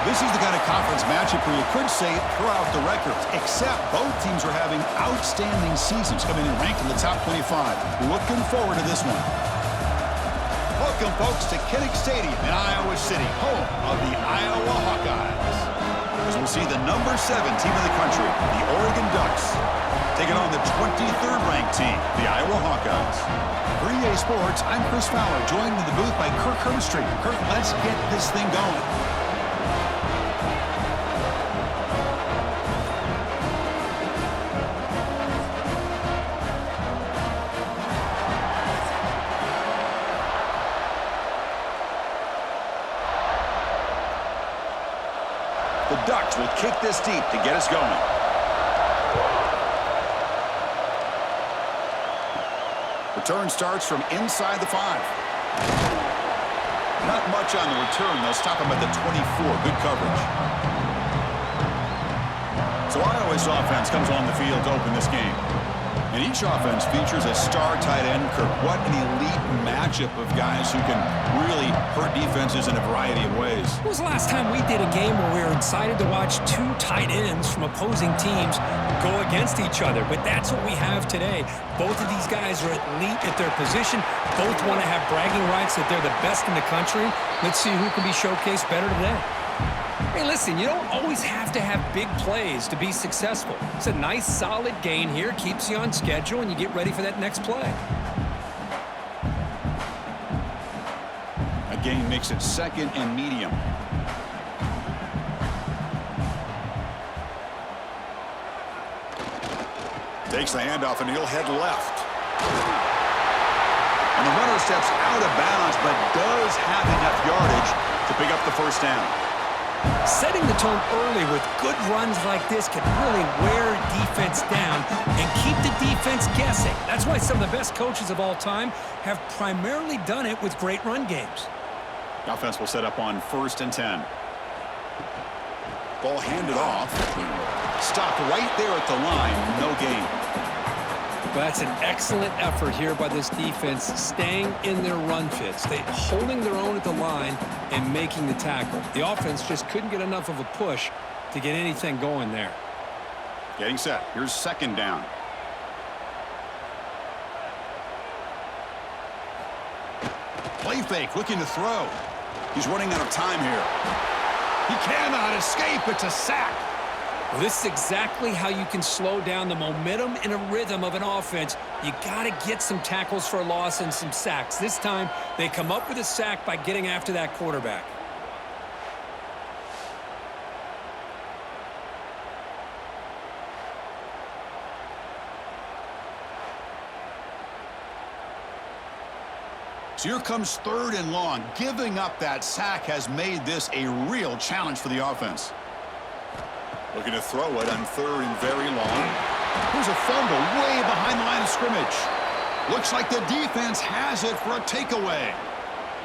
This is the kind of conference matchup where you could say throw out the records, except both teams are having outstanding seasons, coming in ranked in the top 25. Looking forward to this one. Welcome, folks, to Kinnick Stadium in Iowa City, home of the Iowa Hawkeyes. As we'll see the number 7 team in the country, the Oregon Ducks, taking on the 23rd ranked team, the Iowa Hawkeyes. For EA Sports, I'm Chris Fowler, joined in the booth by Kirk Hermstreet. Kirk, let's get this thing going. The Ducks will kick this deep to get us going. Return starts from inside the 5. Not much on the return. They'll stop him at the 24. Good coverage. So Iowa's offense comes on the field to open this game. And each offense features a star tight end. Kirk, what an elite matchup of guys who can really hurt defenses in a variety of ways. When was the last time we did a game where we were excited to watch 2 tight ends from opposing teams go against each other? But that's what we have today. Both of these guys are elite at their position. Both want to have bragging rights that they're the best in the country. Let's see who can be showcased better today. Hey, listen, you don't always have to have big plays to be successful. It's a nice, solid gain here, keeps you on schedule, and you get ready for that next play. A gain makes it 2nd and medium. Takes the handoff, and he'll head left. And the runner steps out of bounds, but does have enough yardage to pick up the first down. Setting the tone early with good runs like this can really wear defense down and keep the defense guessing. That's why some of the best coaches of all time have primarily done it with great run games. The offense will set up on 1st and 10. Ball handed off. Stopped right there at the line. No gain. That's an excellent effort here by this defense, staying in their run fits. They holding their own at the line and making the tackle. The offense just couldn't get enough of a push to get anything going there. Getting set. Here's 2nd down. Play fake, looking to throw. He's running out of time here. He cannot escape. It's a sack. Well, this is exactly how you can slow down the momentum and a rhythm of an offense. You got to get some tackles for a loss and some sacks. This time, they come up with a sack by getting after that quarterback. So here comes 3rd and long. Giving up that sack has made this a real challenge for the offense. Looking to throw it on 3rd and very long. Here's a fumble way behind the line of scrimmage. Looks like the defense has it for a takeaway.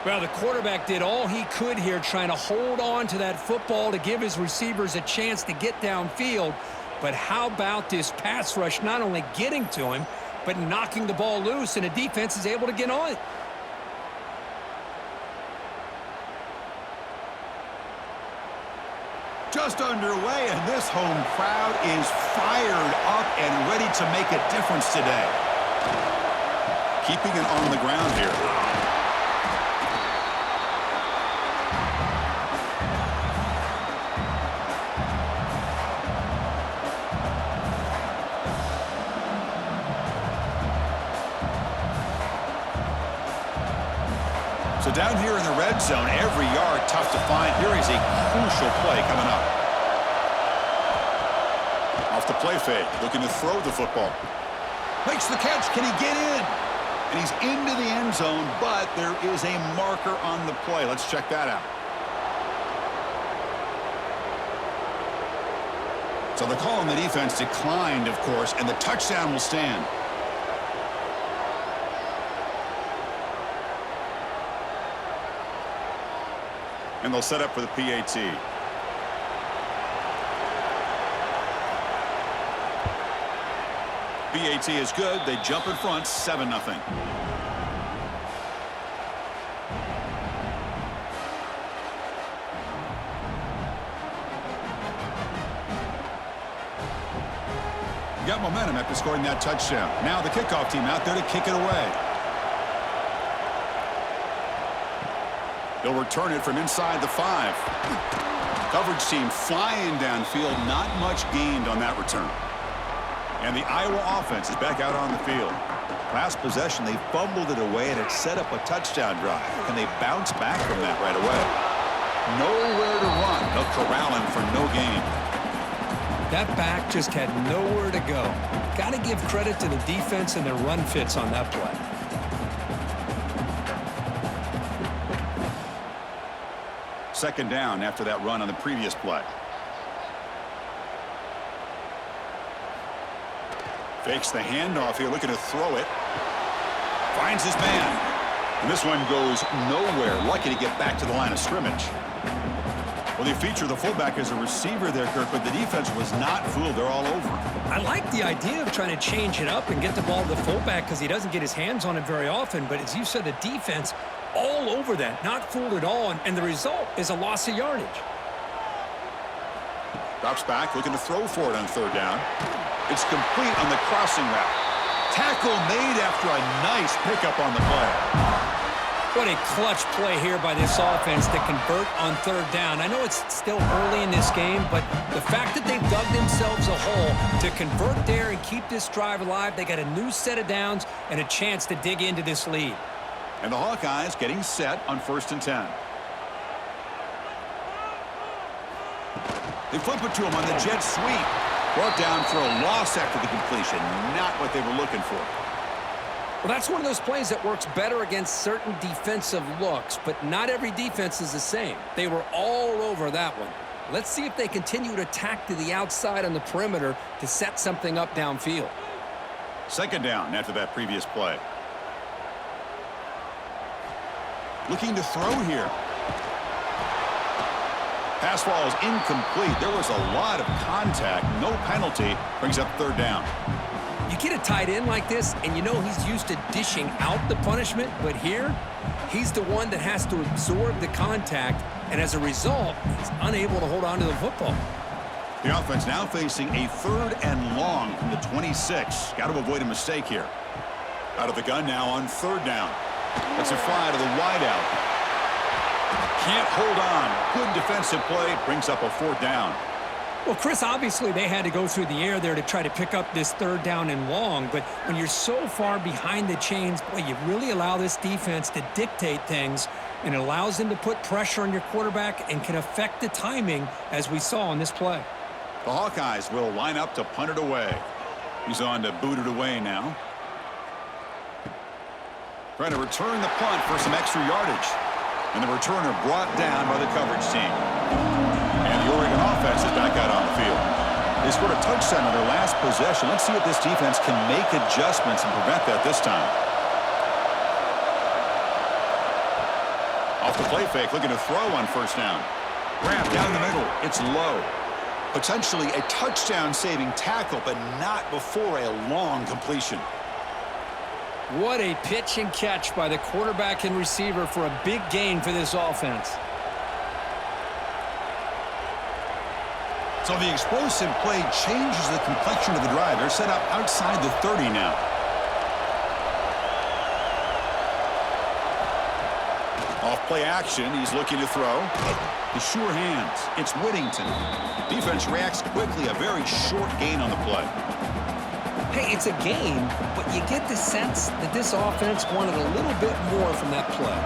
Well, the quarterback did all he could here trying to hold on to that football to give his receivers a chance to get downfield. But how about this pass rush not only getting to him, but knocking the ball loose, and the defense is able to get on it. Just underway, and this home crowd is fired up and ready to make a difference today. Keeping it on the ground here. So down here in the red zone, every yard tough to find. Here is a crucial play coming up. Off the play fake, looking to throw the football. Makes the catch. Can he get in? And he's into the end zone, but there is a marker on the play. Let's check that out. So the call on the defense declined, of course, and the touchdown will stand. And they'll set up for the PAT. PAT is good. They jump in front, 7-0. got momentum after scoring that touchdown. Now the kickoff team out there to kick it away. They'll return it from inside the 5. Coverage team flying downfield. Not much gained on that return. And the Iowa offense is back out on the field. Last possession, they fumbled it away, and it set up a touchdown drive. Can they bounce back from that right away? Nowhere to run. They'll corral him for no gain. That back just had nowhere to go. Got to give credit to the defense and their run fits on that play. Second down after that run on the previous play. Fakes the handoff here, looking to throw it. Finds his man. And this one goes nowhere. Lucky to get back to the line of scrimmage. Well, they feature the fullback as a receiver there, Kirk, but the defense was not fooled. They're all over him. I like the idea of trying to change it up and get the ball to the fullback because he doesn't get his hands on it very often. But as you said, the defense all over that, not fooled at all, and the result is a loss of yardage. Drops back, looking to throw for it on third down. It's complete on the crossing route. Tackle made after a nice pickup on the play. What a clutch play here by this offense to convert on third down. I know it's still early in this game, but the fact that they've dug themselves a hole to convert there and keep this drive alive, they got a new set of downs and a chance to dig into this lead. And the Hawkeyes getting set on 1st and 10. They flip it to him on the jet sweep. Brought down for a loss after the completion. Not what they were looking for. Well, that's one of those plays that works better against certain defensive looks, but not every defense is the same. They were all over that one. Let's see if they continue to attack to the outside on the perimeter to set something up downfield. Second down after that previous play. Looking to throw here. Pass ball is incomplete. There was a lot of contact. No penalty. Brings up third down. You get a tight end like this, and you know he's used to dishing out the punishment, but here, he's the one that has to absorb the contact, and as a result, he's unable to hold on to the football. The offense now facing a 3rd and long from the 26. Got to avoid a mistake here. Out of the gun now on 3rd down. That's a fly to the wideout. Can't hold on. Good defensive play. Brings up a 4th down. Well, Chris, obviously they had to go through the air there to try to pick up this 3rd down and long, but when you're so far behind the chains, boy, you really allow this defense to dictate things, and it allows them to put pressure on your quarterback and can affect the timing, as we saw on this play. The Hawkeyes will line up to punt it away. He's on to boot it away now. Trying to return the punt for some extra yardage. And the returner brought down by the coverage team. And the Oregon offense is back out on the field. They scored a touchdown on their last possession. Let's see if this defense can make adjustments and prevent that this time. Off the play fake, looking to throw on 1st down. Grab down the middle. It's low. Potentially a touchdown-saving tackle, but not before a long completion. What a pitch and catch by the quarterback and receiver for a big gain for this offense. So the explosive play changes the complexion of the drive. They're set up outside the 30 now. Off play action, he's looking to throw. The sure hands. It's Whittington. Defense reacts quickly. A very short gain on the play. Hey, it's a game, but you get the sense that this offense wanted a little bit more from that play.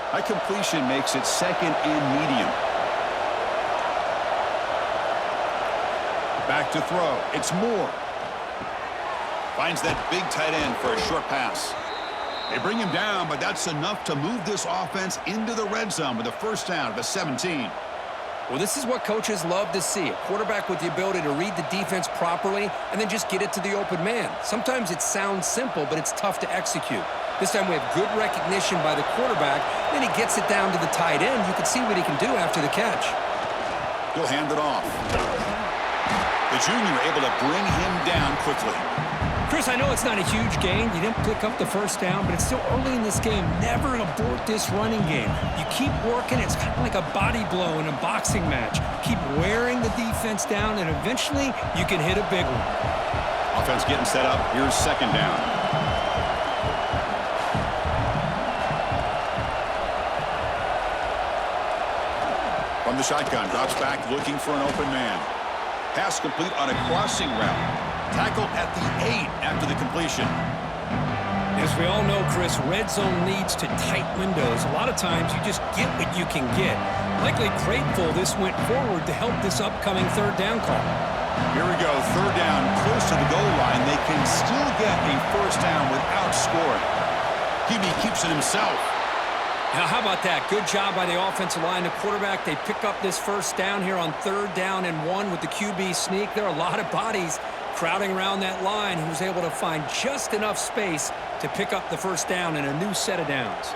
High completion makes it 2nd and medium. Back to throw. It's Moore. Finds that big tight end for a short pass. They bring him down, but that's enough to move this offense into the red zone with a 1st down at the 17. Well, this is what coaches love to see. A quarterback with the ability to read the defense properly and then just get it to the open man. Sometimes it sounds simple, but it's tough to execute. This time we have good recognition by the quarterback. Then he gets it down to the tight end. You can see what he can do after the catch. He'll hand it off. The junior able to bring him down quickly. Chris, I know it's not a huge gain. You didn't pick up the first down, but it's still early in this game. Never abort this running game. You keep working. It's kind of like a body blow in a boxing match. Keep wearing the defense down, and eventually you can hit a big one. Offense getting set up. Here's second down. From the shotgun, drops back looking for an open man. Pass complete on a crossing route. Tackle at the 8 after the completion. As we all know, Chris, red zone leads to tight windows. A lot of times you just get what you can get. Likely grateful this went forward to help this upcoming third down call. Here we go, third down, close to the goal line. They can still get a first down without scoring. QB keeps it himself. Now, how about that? Good job by the offensive line. The quarterback, they pick up this first down here on third down and 1 with the QB sneak. There are a lot of bodies crowding around that line. He was able to find just enough space to pick up the first down and a new set of downs.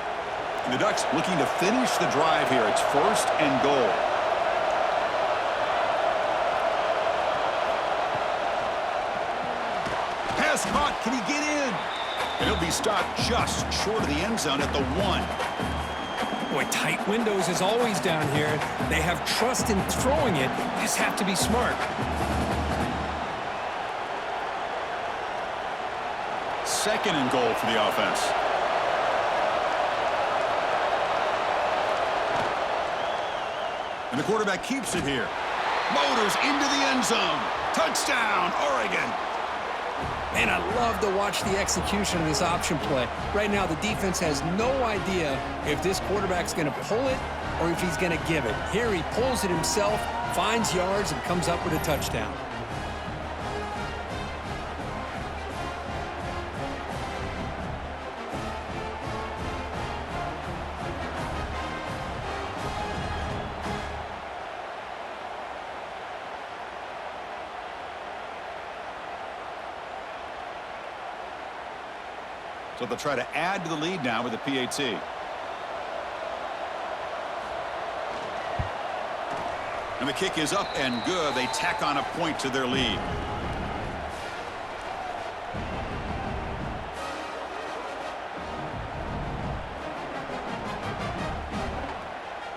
And the Ducks looking to finish the drive here. It's first and goal. Pass caught. Can he get in? And he'll be stopped just short of the end zone at the 1. Boy, tight windows is always down here. They have trust in throwing it. You just have to be smart. Second and goal for the offense. And the quarterback keeps it here. Motors into the end zone. Touchdown, Oregon. And I love to watch the execution of this option play. Right now, the defense has no idea if this quarterback's going to pull it or if he's going to give it. Here he pulls it himself, finds yards, and comes up with a touchdown. So they'll try to add to the lead now with the PAT. And the kick is up and good. They tack on a point to their lead.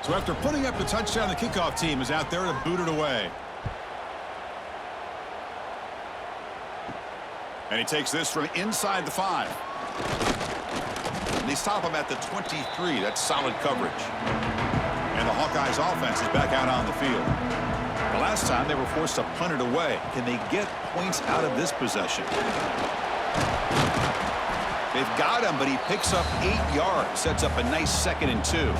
So after putting up the touchdown, the kickoff team is out there to boot it away. And he takes this from inside the 5. And they stop him at the 23. That's solid coverage. And the Hawkeyes offense is back out on the field. The last time they were forced to punt it away. Can they get points out of this possession? They've got him, but he picks up 8 yards. Sets up a nice 2nd and 2.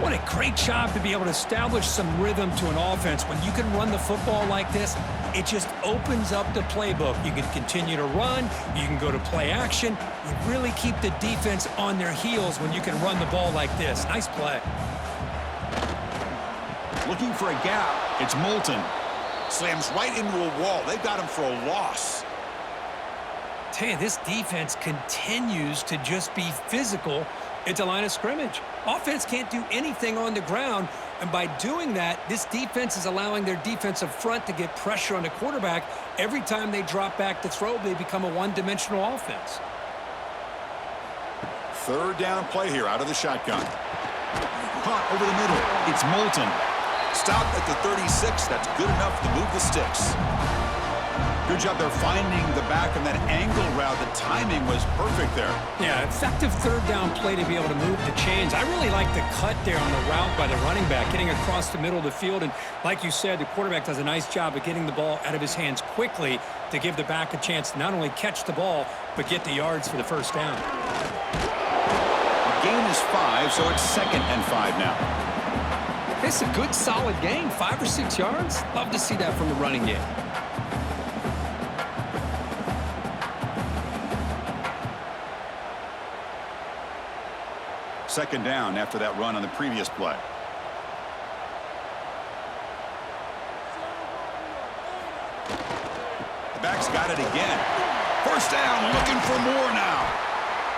What a great job to be able to establish some rhythm to an offense. When you can run the football like this, it just opens up the playbook. You can continue to run. You can go to play action. You really keep the defense on their heels when you can run the ball like this. Nice play. Looking for a gap. It's Moulton. Slams right into a wall. They've got him for a loss. Tell you, this defense continues to just be physical at the line of scrimmage. Offense can't do anything on the ground, and by doing that, this defense is allowing their defensive front to get pressure on the quarterback. Every time they drop back to throw, they become a one-dimensional offense. Third down play here out of the shotgun. Caught over the middle. It's Moulton. Stopped at the 36. That's good enough to move the sticks. Good job there finding the back on that angle route. The timing was perfect there. Yeah, effective third down play to be able to move the chains. I really like the cut there on the route by the running back, getting across the middle of the field. And like you said, the quarterback does a nice job of getting the ball out of his hands quickly to give the back a chance to not only catch the ball, but get the yards for the first down. The gain is 5, so it's 2nd and 5 now. It's a good, solid gain, 5 or 6 yards. Love to see that from the running game. Second down after that run on the previous play. The back's got it again. First down, looking for more now.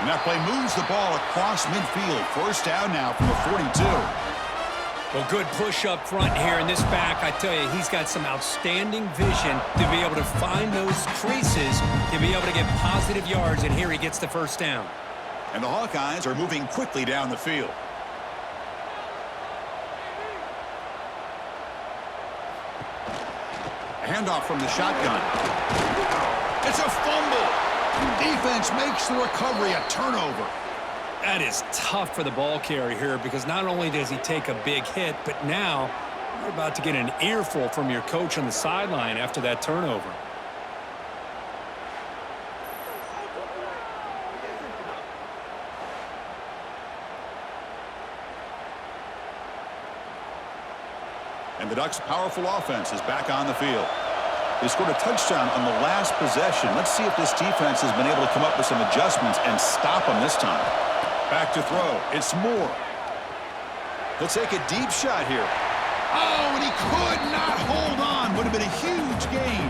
And that play moves the ball across midfield. First down now from the 42. Well, good push up front here, and this back, I tell you, he's got some outstanding vision to be able to find those creases, to be able to get positive yards, and here he gets the first down. And the Hawkeyes are moving quickly down the field. A handoff from the shotgun. It's a fumble. Defense makes the recovery a turnover. That is tough for the ball carrier here because not only does he take a big hit, but now you're about to get an earful from your coach on the sideline after that turnover. And the Ducks' powerful offense is back on the field. They scored a touchdown on the last possession. Let's see if this defense has been able to come up with some adjustments and stop them this time. Back to throw. It's Moore. He'll take a deep shot here. Oh, and he could not hold on. Would have been a huge gain.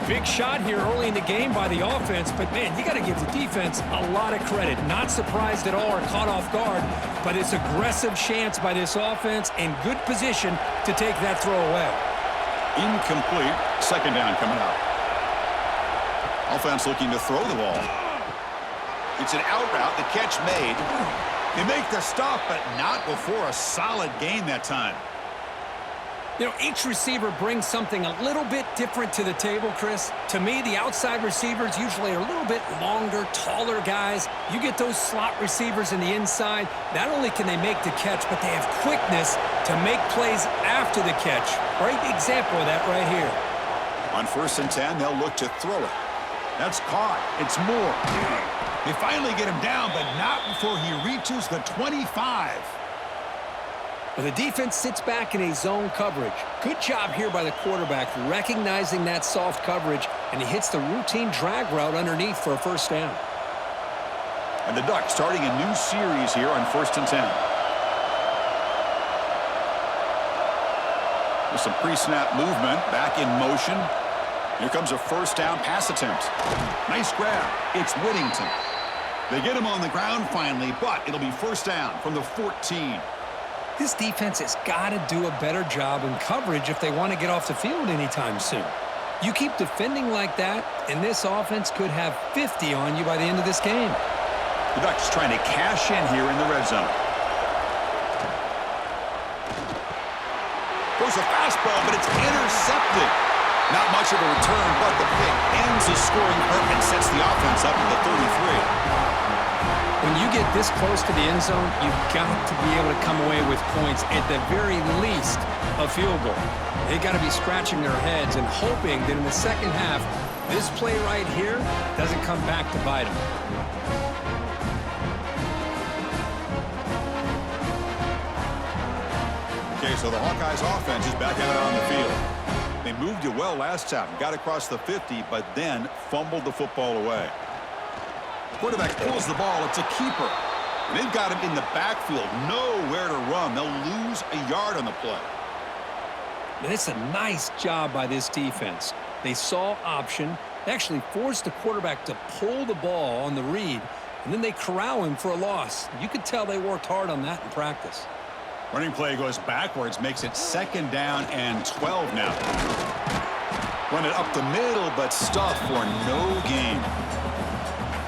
Big shot here early in the game by the offense, but, man, you got to give the defense a lot of credit. Not surprised at all or caught off guard, but it's aggressive chance by this offense and good position to take that throw away. Incomplete. Second down coming up. Offense looking to throw the ball. It's an out route. The catch made. They make the stop, but not before a solid gain that time. You know, each receiver brings something a little bit different to the table, Chris. To me, the outside receivers usually are a little bit longer, taller guys. You get those slot receivers in the inside, not only can they make the catch, but they have quickness to make plays after the catch. Great example of that right here. On 1st and 10, they'll look to throw it. That's caught. It's Moore. They finally get him down, but not before he reaches the 25. Well, the defense sits back in a zone coverage. Good job here by the quarterback, recognizing that soft coverage, and he hits the routine drag route underneath for a first down. And the Ducks starting a new series here on 1st and 10. With some pre-snap movement, back in motion. Here comes a first down pass attempt. Nice grab. It's Whittington. They get him on the ground finally, but it'll be first down from the 14. This defense has got to do a better job in coverage if they want to get off the field anytime soon. You keep defending like that, and this offense could have 50 on you by the end of this game. The Ducks trying to cash in here in the red zone. Goes a fastball, but it's intercepted. Not much of a return, but the pick ends the scoring curve and sets the offense up at the 33. When you get this close to the end zone, you've got to be able to come away with points, at the very least, a field goal. They got to be scratching their heads and hoping that in the second half, this play right here doesn't come back to bite them. Okay, so the Hawkeyes offense is back out on the field. They moved it well last time, got across the 50, but then fumbled the football away. Quarterback pulls the ball. It's a keeper. They've got him in the backfield. Nowhere to run. They'll lose a yard on the play. And it's a nice job by this defense. They saw option. They actually forced the quarterback to pull the ball on the read, and then they corral him for a loss. You could tell they worked hard on that in practice. Running play goes backwards, makes it 2nd down and 12 now. Run it up the middle, but stuffed for no gain.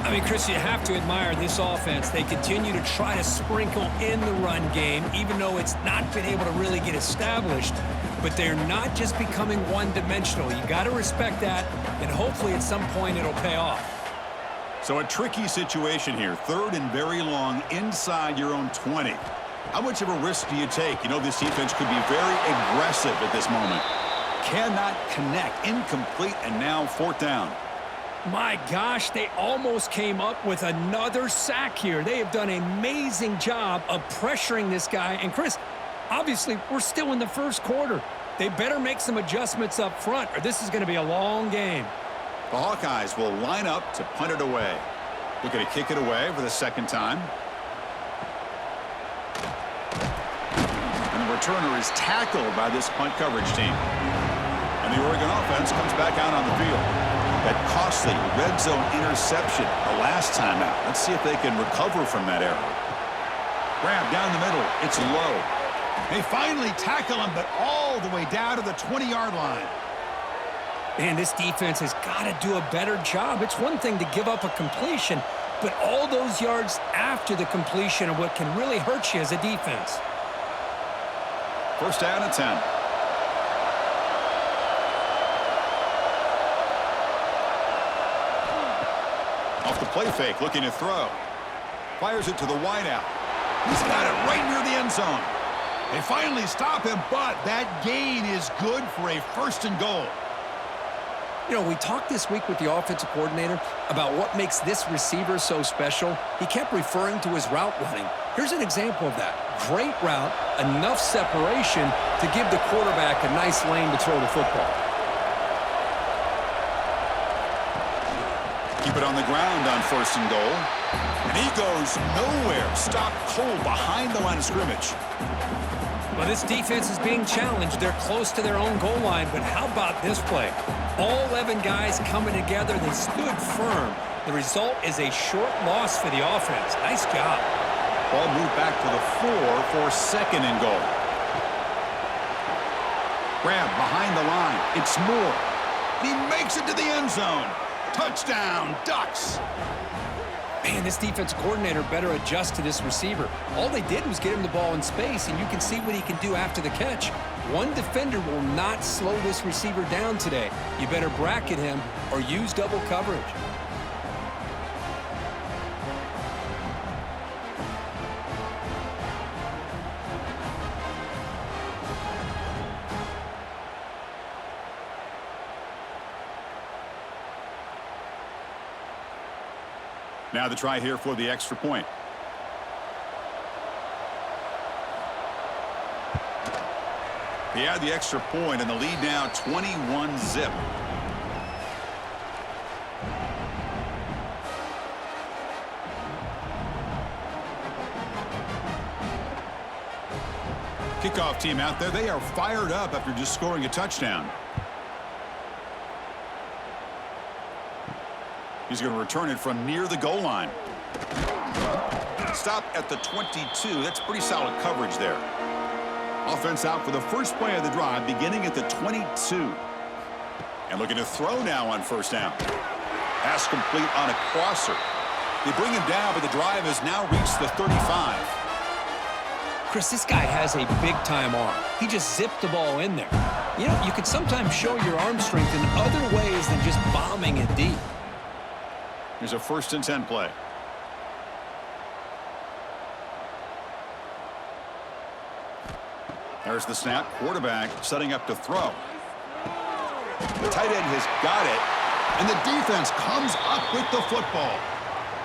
I mean, Chris, you have to admire this offense. They continue to try to sprinkle in the run game, even though it's not been able to really get established. But they're not just becoming one-dimensional. You got to respect that, and hopefully at some point it'll pay off. So a tricky situation here. 3rd and very long inside your own 20. How much of a risk do you take? You know, this defense could be very aggressive at this moment. Cannot connect. Incomplete, and now 4th down. My gosh, they almost came up with another sack here. They have done an amazing job of pressuring this guy. And, Chris, obviously, we're still in the first quarter. They better make some adjustments up front, or this is going to be a long game. The Hawkeyes will line up to punt it away. Looking to kick it away for the 2nd time. And the returner is tackled by this punt coverage team. And the Oregon offense comes back out on the field. That costly red zone interception the last time out. Let's see if they can recover from that error. Grab down the middle. It's low. They finally tackle him, but all the way down to the 20-yard line. Man, this defense has got to do a better job. It's one thing to give up a completion, but all those yards after the completion are what can really hurt you as a defense. First down and 10. Off the play fake, looking to throw. Fires it to the wideout. He's got it right near the end zone. They finally stop him, but that gain is good for a first and goal. You know, we talked this week with the offensive coordinator about what makes this receiver so special. He kept referring to his route running. Here's an example of that. Great route, enough separation to give the quarterback a nice lane to throw the football. Keep it on the ground on first and goal. And he goes nowhere. Stopped cold behind the line of scrimmage. Well, this defense is being challenged. They're close to their own goal line, but how about this play? All 11 guys coming together. They stood firm. The result is a short loss for the offense. Nice job. Ball moved back to the 4 for second and goal. Grab behind the line. It's Moore. He makes it to the end zone. Touchdown, Ducks. Man, this defense coordinator better adjust to this receiver. All they did was get him the ball in space, and you can see what he can do after the catch. One defender will not slow this receiver down today. You better bracket him or use double coverage. Now the try here for the extra point. He had the extra point, and the lead now 21-zip. Kickoff team out there. They are fired up after just scoring a touchdown. He's going to return it from near the goal line. Stop at the 22. That's pretty solid coverage there. Offense out for the first play of the drive, beginning at the 22. And looking to throw now on first down. Pass complete on a crosser. They bring him down, but the drive has now reached the 35. Chris, this guy has a big-time arm. He just zipped the ball in there. You know, you can sometimes show your arm strength in other ways than just bombing it deep. Here's a first and 10 play. There's the snap. Quarterback setting up to throw. The tight end has got it, and the defense comes up with the football.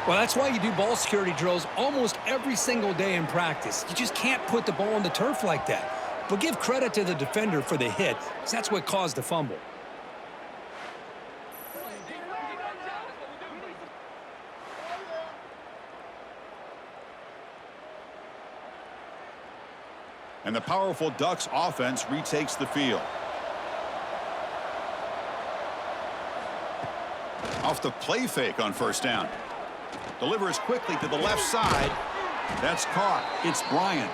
Well, that's why you do ball security drills almost every single day in practice. You just can't put the ball on the turf like that. But give credit to the defender for the hit, because that's what caused the fumble. And the powerful Ducks offense retakes the field. Off the play fake on first down. Delivers quickly to the left side. That's caught. It's Bryant.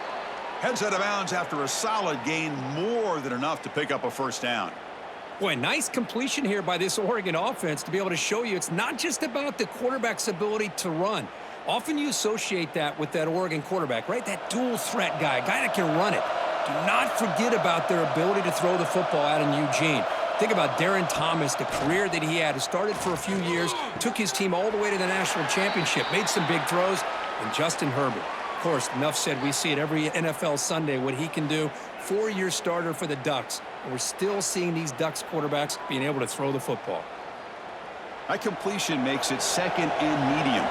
Heads out of bounds after a solid gain, more than enough to pick up a first down. Boy, nice completion here by this Oregon offense to be able to show you it's not just about the quarterback's ability to run. Often you associate that with that Oregon quarterback, right? That dual threat guy that can run it. Do not forget about their ability to throw the football out in Eugene. Think about Darren Thomas, the career that he had. He started for a few years, took his team all the way to the national championship, made some big throws, and Justin Herbert. Of course, enough said, we see it every NFL Sunday what he can do. 4-year starter for the Ducks. And we're still seeing these Ducks quarterbacks being able to throw the football. That completion makes it second and medium.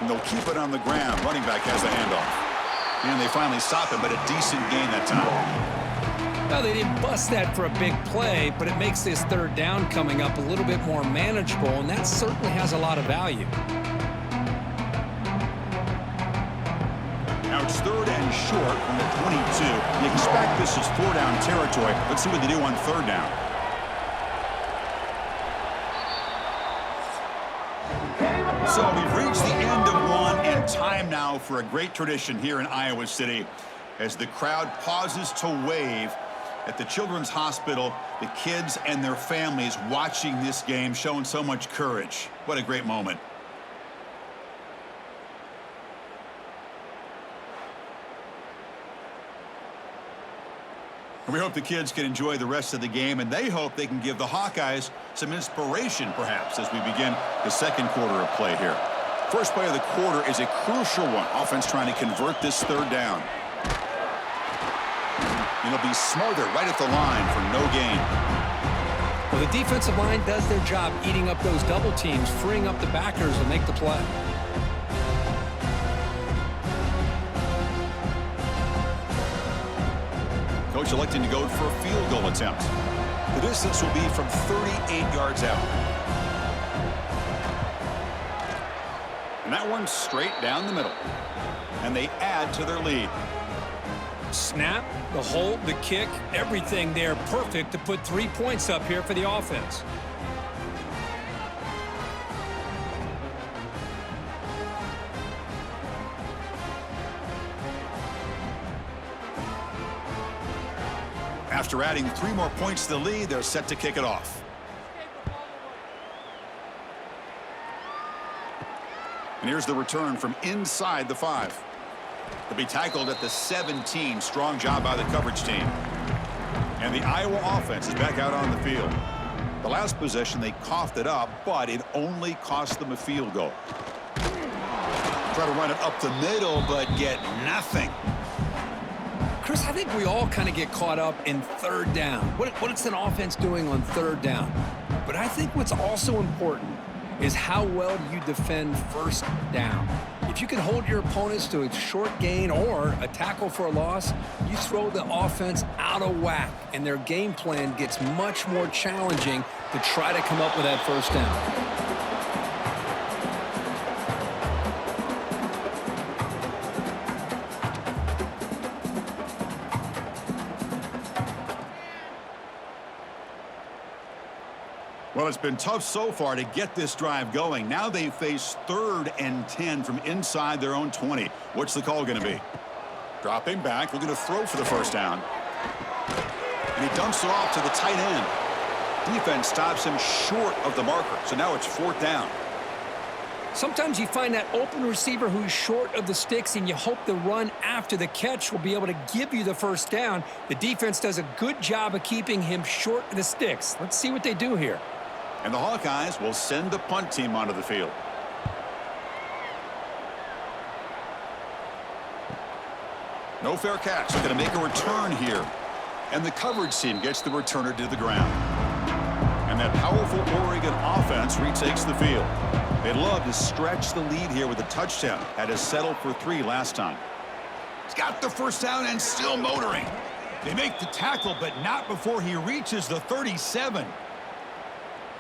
And they'll keep it on the ground. Running back has the handoff. And they finally stop him, but a decent gain that time. Well, they didn't bust that for a big play, but it makes this third down coming up a little bit more manageable, and that certainly has a lot of value. Now it's third and short from the 22. You expect this is 4-down territory. Let's see what they do on third down. Time now for a great tradition here in Iowa City as the crowd pauses to wave at the Children's Hospital, the kids and their families watching this game, showing so much courage. What a great moment. And we hope the kids can enjoy the rest of the game, and they hope they can give the Hawkeyes some inspiration, perhaps, as we begin the second quarter of play here. First play of the quarter is a crucial one. Offense trying to convert this third down. It'll be smarter right at the line for no gain. Well, the defensive line does their job eating up those double teams, freeing up the backers to make the play. Coach electing to go for a field goal attempt. The distance will be from 38 yards out. And that one's straight down the middle. And they add to their lead. Snap, the hold, the kick, everything there perfect to put 3 points up here for the offense. After adding 3 more points to the lead, they're set to kick it off. And here's the return from inside the 5. To be tackled at the 17. Strong job by the coverage team. And the Iowa offense is back out on the field. The last possession, they coughed it up, but it only cost them a field goal. Try to run it up the middle, but get nothing. Chris, I think we all kind of get caught up in third down. What is an offense doing on third down? But I think what's also important is how well you defend first down. If you can hold your opponents to a short gain or a tackle for a loss, you throw the offense out of whack, and their game plan gets much more challenging to try to come up with that first down. Well, it's been tough so far to get this drive going. Now they face 3rd and 10 from inside their own 20. What's the call going to be? Dropping back, looking to throw for the first down. And he dumps it off to the tight end. Defense stops him short of the marker, so now it's 4th down. Sometimes you find that open receiver who's short of the sticks, and you hope the run after the catch will be able to give you the first down. The defense does a good job of keeping him short of the sticks. Let's see what they do here. And the Hawkeyes will send the punt team onto the field. No fair catch. They're going to make a return here. And the coverage team gets the returner to the ground. And that powerful Oregon offense retakes the field. They'd love to stretch the lead here with a touchdown. Had to settle for 3 last time. He's got the first down and still motoring. They make the tackle, but not before he reaches the 37.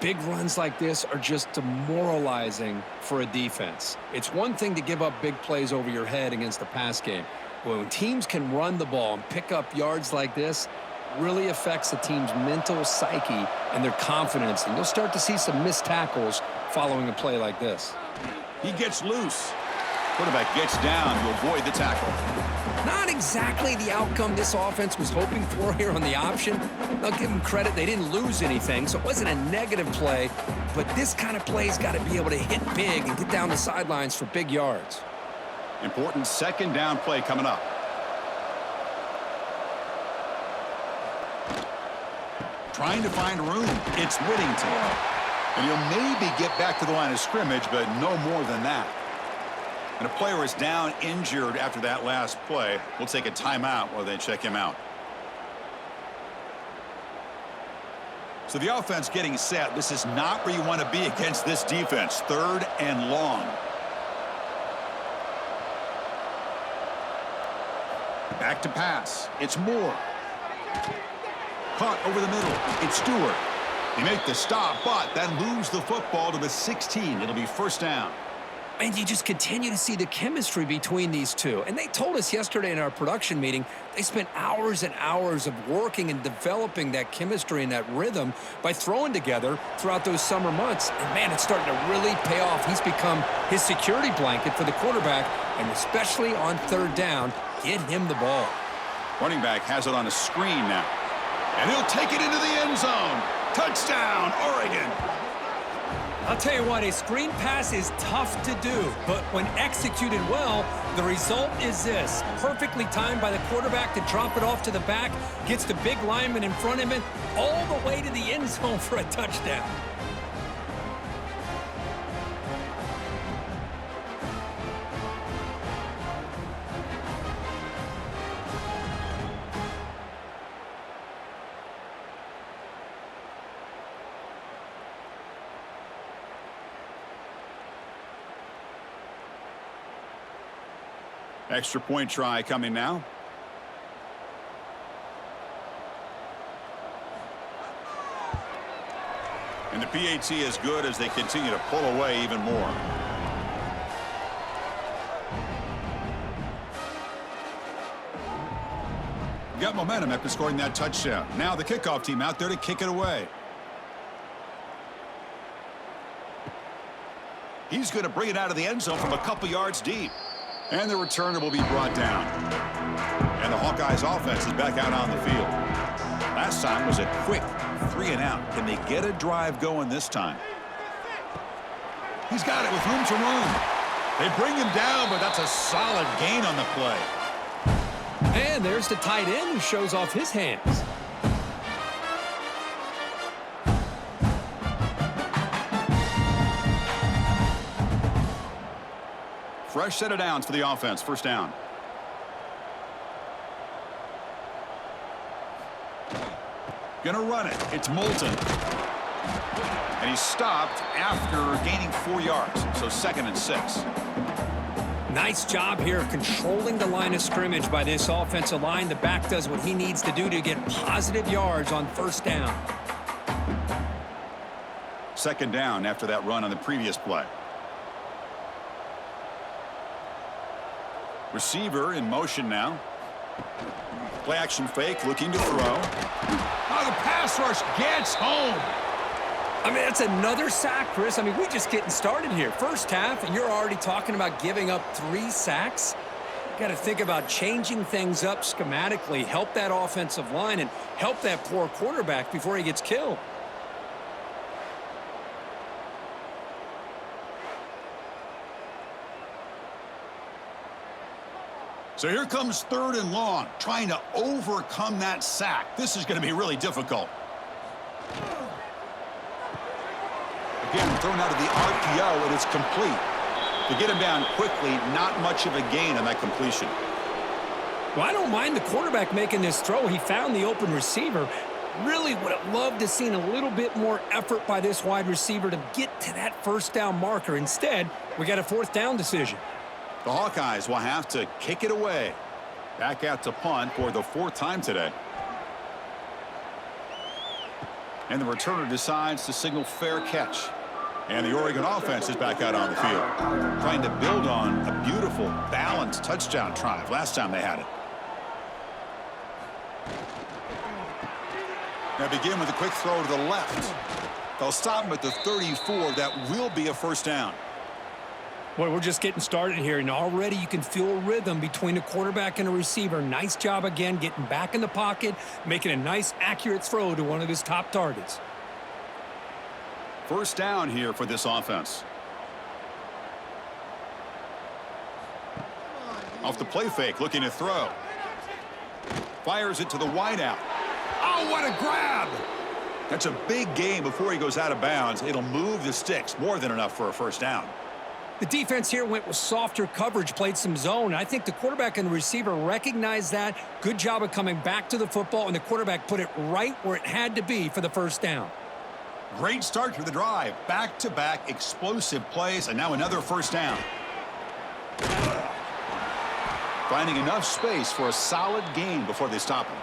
Big runs like this are just demoralizing for a defense. It's one thing to give up big plays over your head against the pass game. But when teams can run the ball and pick up yards like this, really affects the team's mental psyche and their confidence. And you'll start to see some missed tackles following a play like this. He gets loose. Quarterback gets down to avoid the tackle. Not exactly the outcome this offense was hoping for here on the option. I'll give them credit. They didn't lose anything, so it wasn't a negative play. But this kind of play's got to be able to hit big and get down the sidelines for big yards. Important second down play coming up. Trying to find room. It's Whittington. And he'll maybe get back to the line of scrimmage, but no more than that. And a player is down injured after that last play. We'll take a timeout while they check him out. So the offense getting set. This is not where you want to be against this defense. 3rd and long. Back to pass. It's Moore. Caught over the middle. It's Stewart. They make the stop, but then lose the football to the 16. It'll be first down. And you just continue to see the chemistry between these two. And they told us yesterday in our production meeting, they spent hours and hours of working and developing that chemistry and that rhythm by throwing together throughout those summer months. And, man, it's starting to really pay off. He's become his security blanket for the quarterback, and especially on third down, get him the ball. Running back has it on a screen now. And he'll take it into the end zone. Touchdown, Oregon. I'll tell you what, a screen pass is tough to do, but when executed well, the result is this. Perfectly timed by the quarterback to drop it off to the back, gets the big lineman in front of him, all the way to the end zone for a touchdown. Extra point try coming now. And the PAT is good as they continue to pull away even more. Got momentum after scoring that touchdown. Now the kickoff team out there to kick it away. He's going to bring it out of the end zone from a couple yards deep. And the returner will be brought down. And the Hawkeyes offense is back out on the field. Last time was a quick 3-and-out. Can they get a drive going this time? He's got it with room to run. They bring him down, but that's a solid gain on the play. And there's the tight end who shows off his hands. Fresh set of downs for the offense. First down. Gonna run it. It's Moulton. And he's stopped after gaining 4 yards. So 2nd and 6. Nice job here of controlling the line of scrimmage by this offensive line. The back does what he needs to do to get positive yards on first down. 2nd down after that run on the previous play. Receiver in motion now. Play action fake, looking to throw. Oh, the pass rush gets home. I mean, that's another sack, Chris. I mean, we're just getting started here. First half, and you're already talking about giving up 3 sacks. You got to think about changing things up schematically, help that offensive line, and help that poor quarterback before he gets killed. So here comes 3rd and long, trying to overcome that sack. This is going to be really difficult. Again, thrown out of the RPO, and it's complete. To get him down quickly, not much of a gain on that completion. Well, I don't mind the quarterback making this throw. He found the open receiver. Really would have loved to seen a little bit more effort by this wide receiver to get to that first down marker. Instead, we got a 4th down decision. The Hawkeyes will have to kick it away. Back out to punt for the 4th time today. And the returner decides to signal fair catch. And the Oregon offense is back out on the field, trying to build on a beautiful, balanced touchdown drive last time they had it. Now begin with a quick throw to the left. They'll stop him at the 34. That will be a first down. Well, we're just getting started here, and already you can feel a rhythm between the quarterback and the receiver. Nice job again getting back in the pocket, making a nice, accurate throw to one of his top targets. First down here for this offense. Off the play fake, looking to throw. Fires it to the wideout. Oh, what a grab! That's a big gain before he goes out of bounds. It'll move the sticks, more than enough for a first down. The defense here went with softer coverage, played some zone. I think the quarterback and the receiver recognized that. Good job of coming back to the football, and the quarterback put it right where it had to be for the first down. Great start to the drive. Back-to-back explosive plays, and now another first down. Finding enough space for a solid gain before they stop him.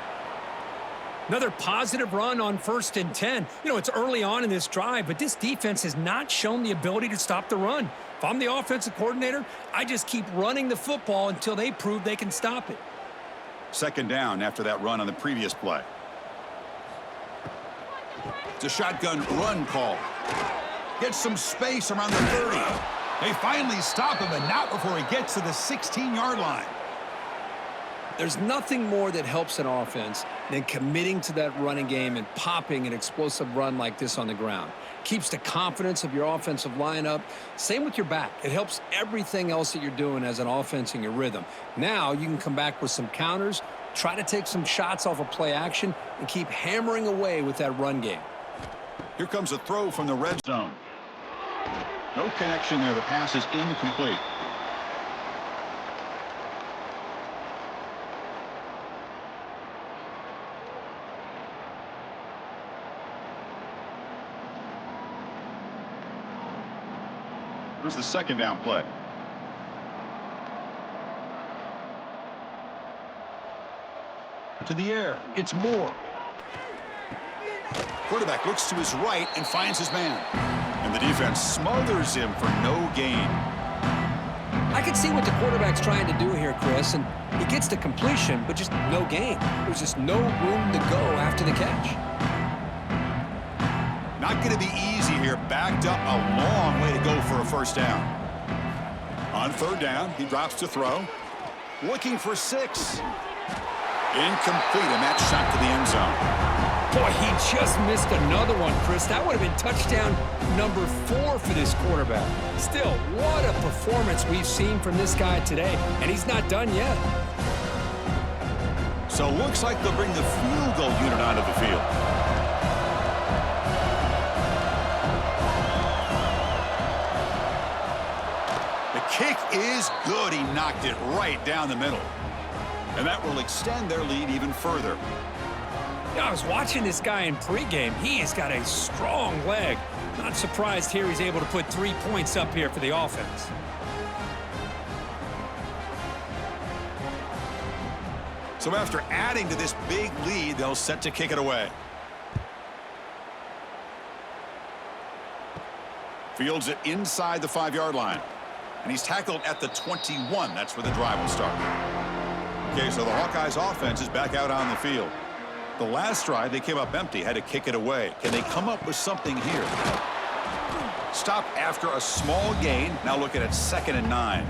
Another positive run on 1st and 10. You know, it's early on in this drive, but this defense has not shown the ability to stop the run. If I'm the offensive coordinator, I just keep running the football until they prove they can stop it. 2nd down after that run on the previous play. It's a shotgun run call. Gets some space around the 30. They finally stop him, and not before he gets to the 16-yard line. There's nothing more that helps an offense than committing to that running game and popping an explosive run like this on the ground. Keeps the confidence of your offensive line up. Same with your back. It helps everything else that you're doing as an offense in your rhythm. Now you can come back with some counters, try to take some shots off of play action, and keep hammering away with that run game. Here comes a throw from the red zone. No connection there. The pass is incomplete. Here's the 2nd down play. To the air. It's Moore. Quarterback looks to his right and finds his man. And the defense smothers him for no gain. I can see what the quarterback's trying to do here, Chris, and he gets the completion, but just no gain. There's just no room to go after the catch. Not going to be easy here. Backed up a long way to go for a 1st down. On 3rd down, he drops to throw. Looking for 6. Incomplete, and that shot to the end zone. Boy, he just missed another one, Chris. That would have been touchdown number 4 for this quarterback. Still, what a performance we've seen from this guy today, and he's not done yet. So looks like they'll bring the field goal unit onto the field. The kick is good. He knocked it right down the middle. And that will extend their lead even further. Yeah, I was watching this guy in pregame. He has got a strong leg. Not surprised here he's able to put 3 points up here for the offense. So after adding to this big lead, they'll set to kick it away. Fields it inside the 5-yard line. And he's tackled at the 21. That's where the drive will start. Okay, so the Hawkeyes offense is back out on the field. The last drive, they came up empty, had to kick it away. Can they come up with something here? Stop after a small gain. Now looking at 2nd and 9.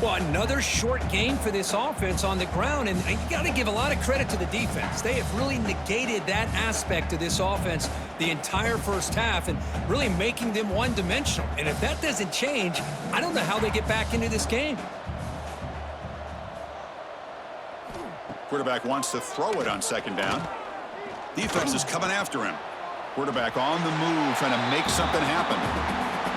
Well, another short gain for this offense on the ground, and you got to give a lot of credit to the defense. They have really negated that aspect of this offense the entire 1st half and really making them one-dimensional. And if that doesn't change, I don't know how they get back into this game. Quarterback wants to throw it on 2nd down. Defense is coming after him. Quarterback on the move, trying to make something happen.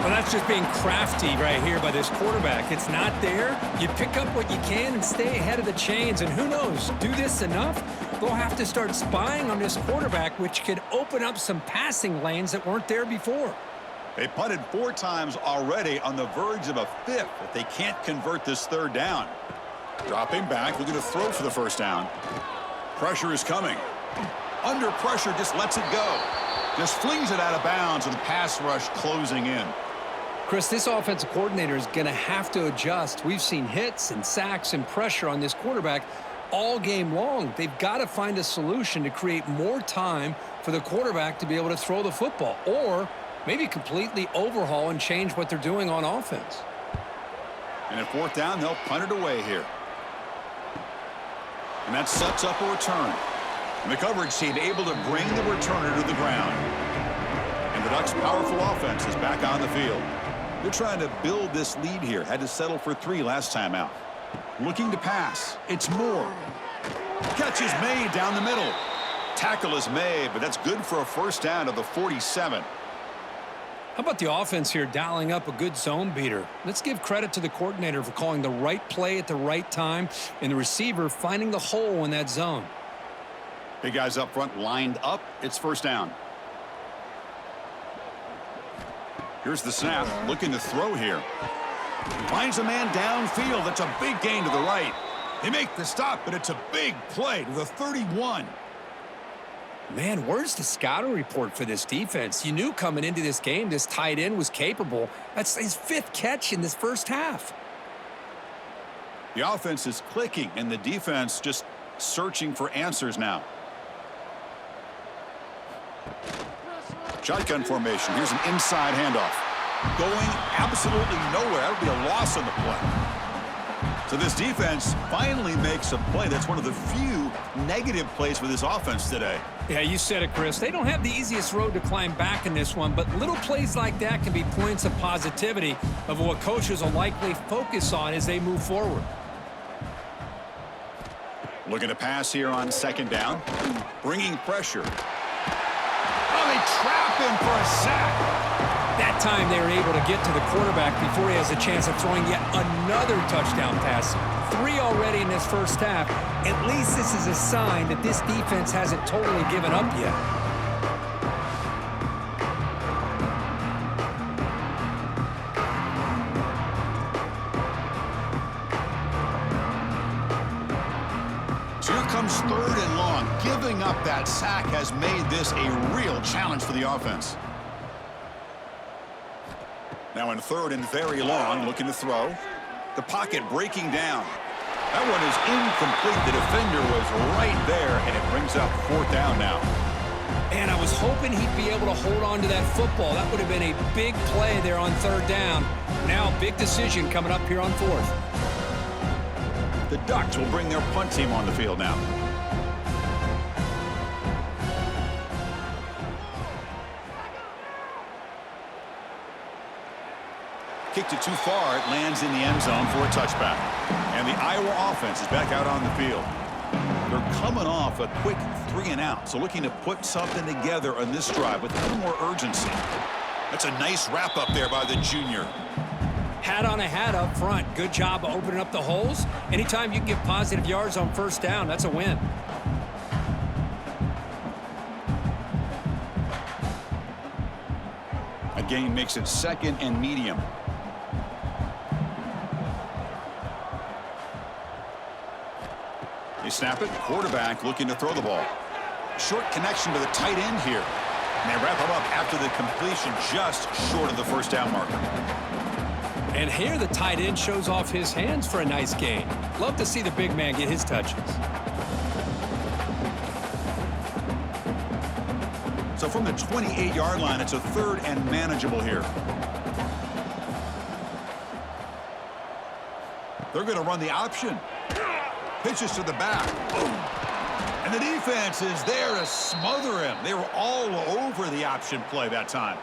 Well, that's just being crafty right here by this quarterback. It's not there. You pick up what you can and stay ahead of the chains. And who knows, do this enough, they'll have to start spying on this quarterback, which could open up some passing lanes that weren't there before. They punted 4 times already, on the verge of a 5th if they can't convert this 3rd down. Dropping back, looking to throw for the 1st down. Pressure is coming. Under pressure, just lets it go. Just flings it out of bounds with the pass rush closing in. Chris, this offensive coordinator is going to have to adjust. We've seen hits and sacks and pressure on this quarterback all game long. They've got to find a solution to create more time for the quarterback to be able to throw the football, or maybe completely overhaul and change what they're doing on offense. And at 4th down, they'll punt it away here. And that sets up a return. And the coverage team able to bring the returner to the ground. And the Ducks' powerful offense is back on the field. They're trying to build this lead here. Had to settle for 3 last time out. Looking to pass. It's Moore. Catch is made down the middle. Tackle is made, but that's good for a 1st down of the 47. How about the offense here dialing up a good zone beater? Let's give credit to the coordinator for calling the right play at the right time and the receiver finding the hole in that zone. Big guys up front lined up. It's 1st down. Here's the snap. Looking to throw here. Finds a man downfield. That's a big gain to the right. They make the stop, but it's a big play to the 31. Man, where's the scouting report for this defense? You knew coming into this game this tight end was capable. That's his 5th catch in this first half. The offense is clicking, and the defense just searching for answers now. Shotgun formation. Here's an inside handoff. Going absolutely nowhere. That would be a loss on the play. So this defense finally makes a play. That's one of the few negative plays for this offense today. Yeah, you said it, Chris. They don't have the easiest road to climb back in this one, but little plays like that can be points of positivity of what coaches will likely focus on as they move forward. Looking to pass here on 2nd down. Bringing pressure. Oh, they trap him for a sack. That time they were able to get to the quarterback before he has a chance of throwing yet another touchdown pass. 3 already in this first half. At least this is a sign that this defense hasn't totally given up yet. So here comes 3rd and long. Giving up that sack has made this a real challenge for the offense. Now in 3rd and very long, looking to throw. The pocket breaking down. That one is incomplete. The defender was right there, and it brings up 4th down now. And I was hoping he'd be able to hold on to that football. That would have been a big play there on 3rd down. Now big decision coming up here on 4th. The Ducks will bring their punt team on the field now. Kicked it too far. It lands in the end zone for a touchback. And the Iowa offense is back out on the field. They're coming off a quick 3 and out. So looking to put something together on this drive with a little more urgency. That's a nice wrap up there by the junior. Hat on a hat up front. Good job of opening up the holes. Anytime you can get positive yards on 1st down, that's a win. A gain makes it 2nd and medium. They snap it. Quarterback looking to throw the ball. Short connection to the tight end here. And they wrap him up after the completion just short of the 1st down marker. And here the tight end shows off his hands for a nice gain. Love to see the big man get his touches. So from the 28-yard line, it's a 3rd and manageable here. They're going to run the option. Pitches to the back. Boom. And the defense is there to smother him. They were all over the option play that time.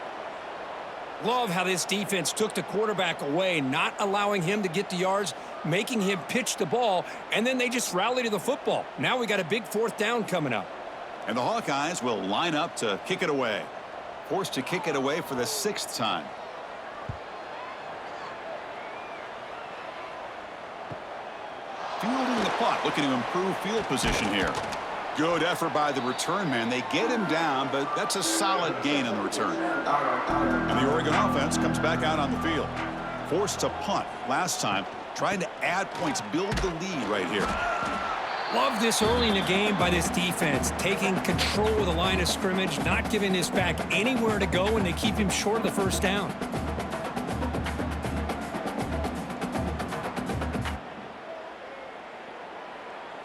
Love how this defense took the quarterback away, not allowing him to get the yards, making him pitch the ball, and then they just rally to the football. Now we got a big 4th down coming up. And the Hawkeyes will line up to kick it away. Forced to kick it away for the 6th time. Fielding the punt, looking to improve field position here. Good effort by the return man. They get him down, but that's a solid gain on the return. And the Oregon offense comes back out on the field. Forced to punt last time, trying to add points, build the lead right here. Love this early in the game by this defense, taking control of the line of scrimmage, not giving this back anywhere to go, and they keep him short of the 1st down.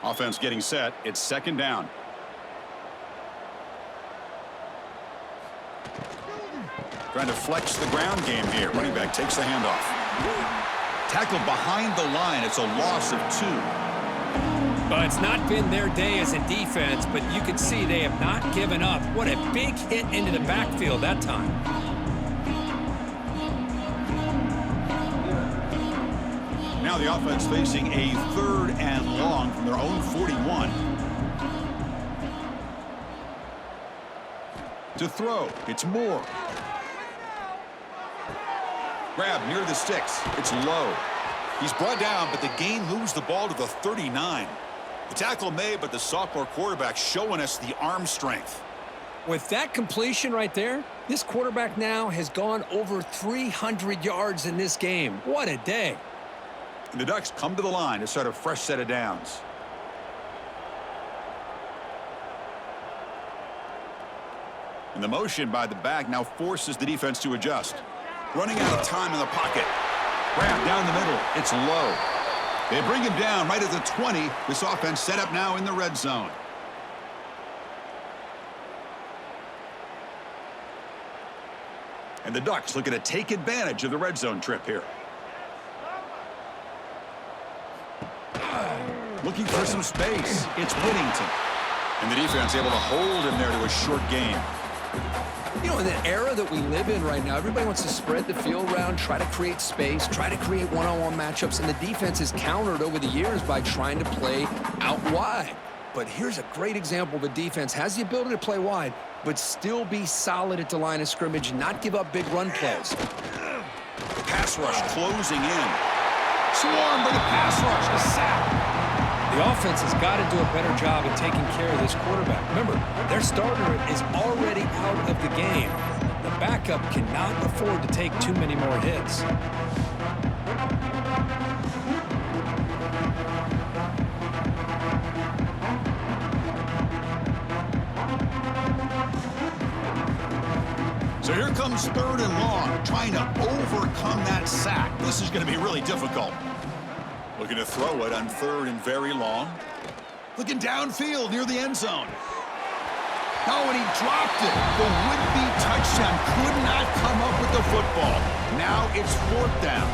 Offense getting set. It's 2nd down. Trying to flex the ground game here. Running back takes the handoff. Tackled behind the line. It's a loss of 2. Well, it's not been their day as a defense, but you can see they have not given up. What a big hit into the backfield that time. Now the offense facing a 3rd and long from their own 41. To throw, it's Moore. Grab near the sticks. It's low. He's brought down, but the gain moves the ball to the 39. The tackle made, but the sophomore quarterback showing us the arm strength. With that completion right there, this quarterback now has gone over 300 yards in this game. What a day. And the Ducks come to the line to start a fresh set of downs. And the motion by the back now forces the defense to adjust. Running out of time in the pocket. Grab down the middle. It's low. They bring him down right at the 20. This offense set up now in the red zone. And the Ducks looking to take advantage of the red zone trip here. Looking for some space. It's Whittington. And the defense able to hold him there to a short gain. You know, in the era that we live in right now, everybody wants to spread the field around, try to create space, try to create one-on-one matchups, and the defense has countered over the years by trying to play out wide. But here's a great example of a defense has the ability to play wide, but still be solid at the line of scrimmage, not give up big run plays. Pass rush closing in. Swarmed by the pass rush. A sack. The offense has got to do a better job of taking care of this quarterback. Remember, their starter is already out of the game. The backup cannot afford to take too many more hits. So here comes 3rd and long, trying to overcome that sack. This is going to be really difficult. Looking to throw it on 3rd and very long. Looking downfield near the end zone. Oh, and he dropped it. The would-be touchdown could not come up with the football. Now it's 4th down.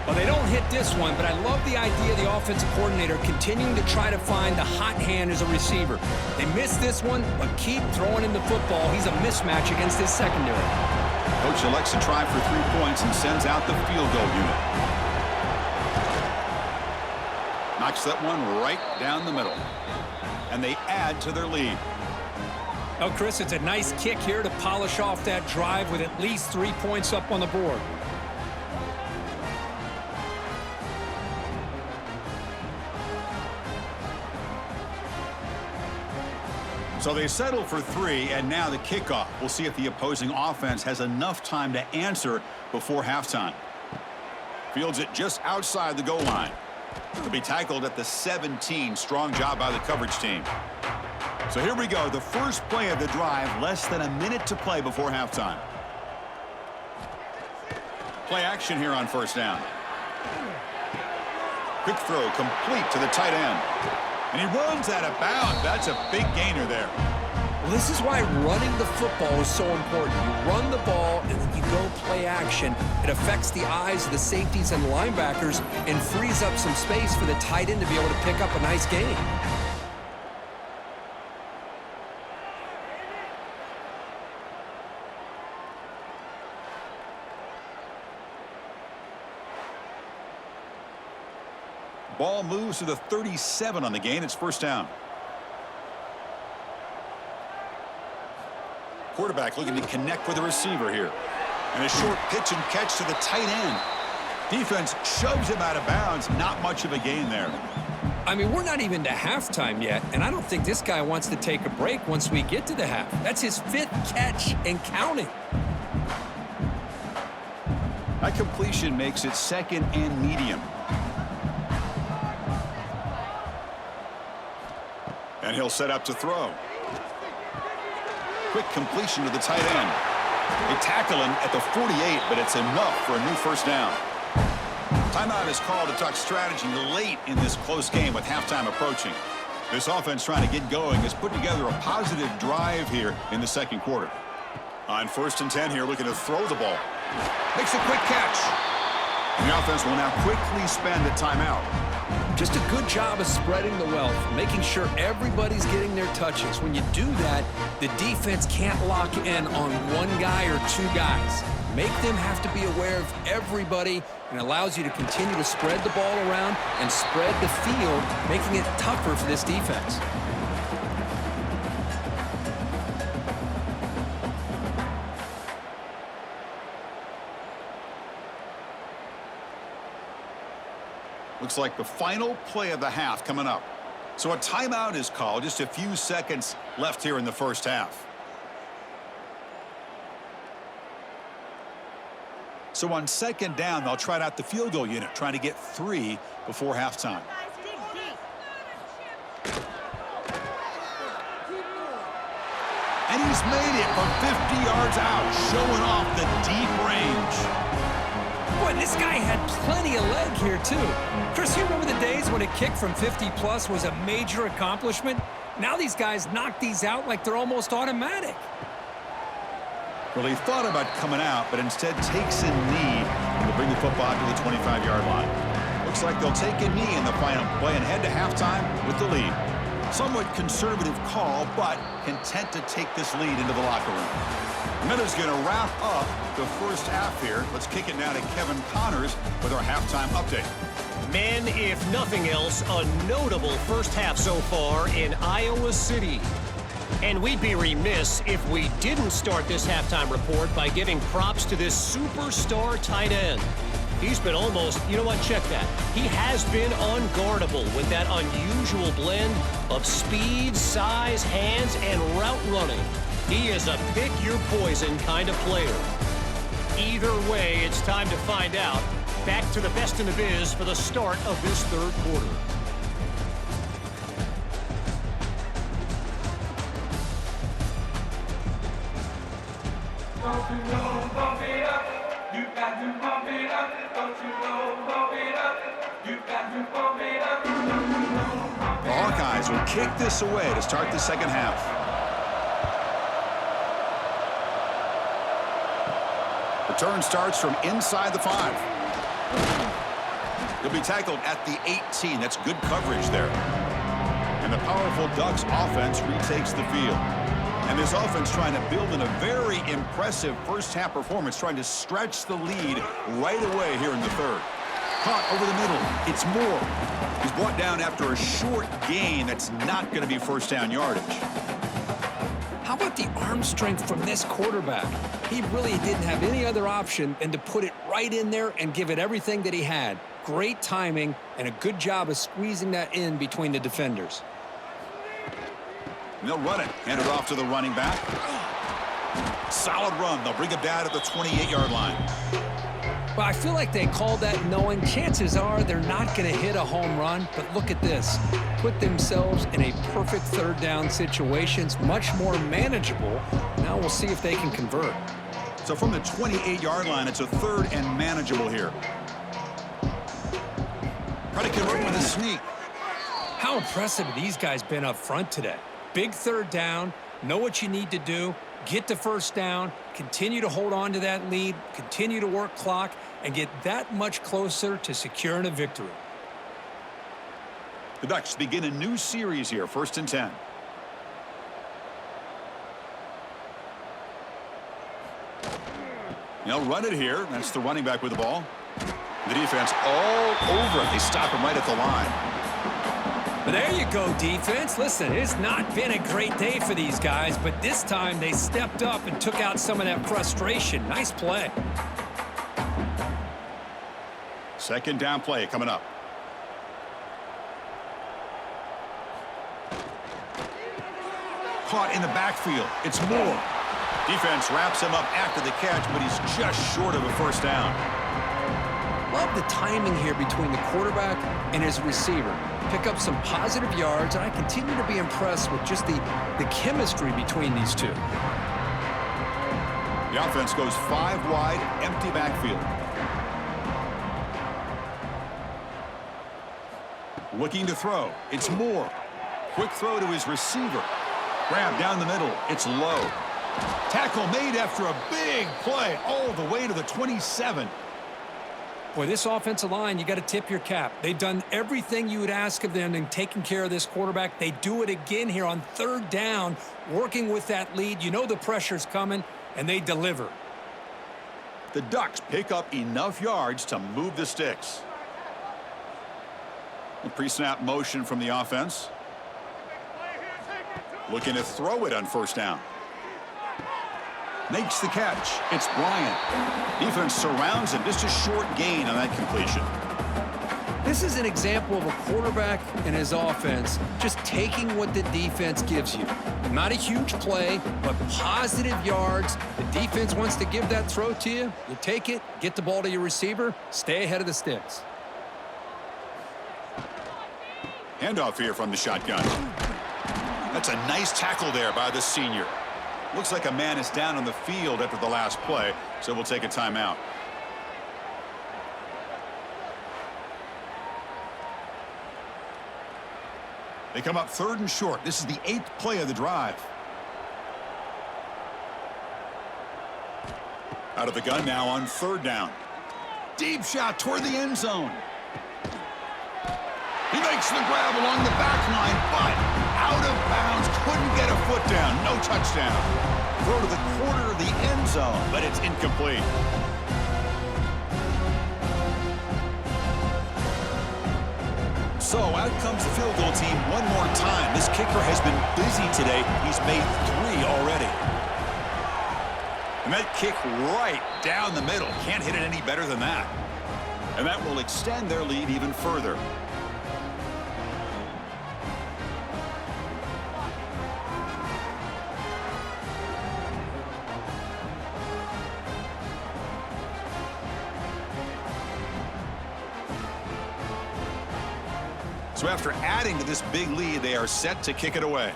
Well, they don't hit this one, but I love the idea of the offensive coordinator continuing to try to find the hot hand as a receiver. They missed this one, but keep throwing him the football. He's a mismatch against his secondary. Coach elects to try for 3 points and sends out the field goal unit. Knocks that one right down the middle. And they add to their lead. Oh, Chris, it's a nice kick here to polish off that drive with at least 3 points up on the board. So they settle for 3, and now the kickoff. We'll see if the opposing offense has enough time to answer before halftime. Fields it just outside the goal line. To be tackled at the 17. Strong job by the coverage team. So here we go. The first play of the drive. Less than a minute to play before halftime. Play action here on 1st down. Quick throw complete to the tight end. And he runs out of bounds. That's a big gainer there. Well, this is why running the football is so important. You run the ball, and then you go play action. It affects the eyes of the safeties and linebackers and frees up some space for the tight end to be able to pick up a nice gain. Ball moves to the 37 on the gain. It's 1st down. Quarterback looking to connect with the receiver here. And a short pitch and catch to the tight end. Defense shoves him out of bounds. Not much of a gain there. I mean, we're not even to halftime yet, and I don't think this guy wants to take a break once we get to the half. That's his 5th catch and counting. That completion makes it 2nd and medium. And he'll set up to throw. Quick completion to the tight end. They tackle him at the 48, but it's enough for a new 1st down. Timeout is called to talk strategy late in this close game with halftime approaching. This offense trying to get going has put together a positive drive here in the 2nd quarter. On 1st and 10 here, looking to throw the ball. Makes a quick catch. The offense will now quickly spend a timeout. Just a good job of spreading the wealth, making sure everybody's getting their touches. When you do that, the defense can't lock in on one guy or 2 guys. Make them have to be aware of everybody, and allows you to continue to spread the ball around and spread the field, making it tougher for this defense. Looks like the final play of the half coming up. So a timeout is called. Just a few seconds left here in the 1st half. So on 2nd down, they'll try out the field goal unit, trying to get 3 before halftime. And he's made it from 50 yards out, showing off the deep range. Boy, this guy had plenty of leg here, too. Chris, you remember the days when a kick from 50-plus was a major accomplishment? Now these guys knock these out like they're almost automatic. Well, he thought about coming out, but instead takes a knee to bring the football to the 25-yard line. Looks like they'll take a knee in the final play and head to halftime with the lead. Somewhat conservative call, but content to take this lead into the locker room. Miller's going to wrap up the first half here. Let's kick it now to Kevin Connors with our halftime update. Men, if nothing else, a notable first half so far in Iowa City. And we'd be remiss if we didn't start this halftime report by giving props to this superstar tight end. He's been almost, you know what, check that. He has been unguardable with that unusual blend of speed, size, hands, and route running. He is a pick-your-poison kind of player. Either way, it's time to find out. Back to the best in the biz for the start of this third quarter. Don't you know, bump it up. You got to bump it up. Don't you know, bump it up. You got to bump it up. The Hawkeyes will kick this away to start the second half. Return starts from inside the 5. He'll be tackled at the 18. That's good coverage there. And the powerful Ducks offense retakes the field. And this offense trying to build in a very impressive first-half performance, trying to stretch the lead right away here in the third. Caught over the middle. It's Moore. He's brought down after a short gain that's not going to be first down yardage. How about the arm strength from this quarterback? He really didn't have any other option than to put it right in there and give it everything that he had. Great timing and a good job of squeezing that in between the defenders. And they'll run it. Hand it off to the running back. Solid run. They'll bring it down to the 28-yard line. Well, I feel like they called that knowing chances are they're not going to hit a home run. But look at this. Put themselves in a perfect third down situation. It's much more manageable. Now we'll see if they can convert. So from the 28-yard line, it's a third and manageable here. Try to convert with a sneak. How impressive have these guys been up front today? Big third down, know what you need to do, get the first down, continue to hold on to that lead, continue to work clock, and get that much closer to securing a victory. The Ducks begin a new series here, 1st and 10. They'll run it here. That's the running back with the ball. The defense all over it. They stop him right at the line. But there you go, defense. Listen, it's not been a great day for these guys, but this time they stepped up and took out some of that frustration. Nice play. Second down play coming up. Caught in the backfield. It's Moore. Defense wraps him up after the catch, but he's just short of a first down. Love the timing here between the quarterback and his receiver. Pick up some positive yards, and I continue to be impressed with just the chemistry between these two. The offense goes 5 wide, empty backfield. Looking to throw. It's Moore. Quick throw to his receiver. Grab down the middle. It's low. Tackle made after a big play all the way to the 27. Boy, this offensive line, you got to tip your cap. They've done everything you would ask of them in taking care of this quarterback. They do it again here on third down, working with that lead. You know the pressure's coming, and they deliver. The Ducks pick up enough yards to move the sticks. A pre-snap motion from the offense. Looking to throw it on first down. Makes the catch. It's Bryant. Defense surrounds him. Just a short gain on that completion. This is an example of a quarterback and his offense just taking what the defense gives you. Not a huge play, but positive yards. The defense wants to give that throw to you. You take it, get the ball to your receiver, stay ahead of the sticks. Handoff here from the shotgun. That's a nice tackle there by the senior. Looks like a man is down on the field after the last play, so we'll take a timeout. They come up 3rd and short. This is the 8th play of the drive. Out of the gun now on 3rd down. Deep shot toward the end zone. He makes the grab along the back line, but out of bounds. Couldn't get a foot down. No touchdown. Throw to the corner of the end zone, but it's incomplete. So out comes the field goal team one more time. This kicker has been busy today. He's made 3 already. And that kick right down the middle. Can't hit it any better than that. And that will extend their lead even further. So after adding to this big lead, they are set to kick it away.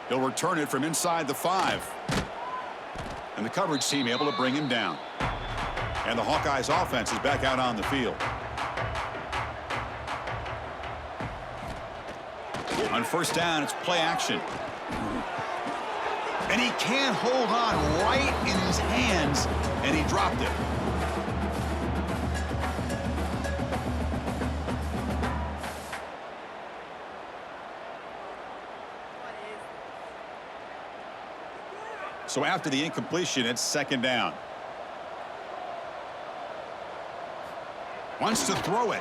He'll return it from inside the 5. And the coverage team able to bring him down. And the Hawkeyes offense is back out on the field. On 1st down, it's play action. And he can't hold on right in his hands, and he dropped it. So after the incompletion, it's 2nd down. Wants to throw it.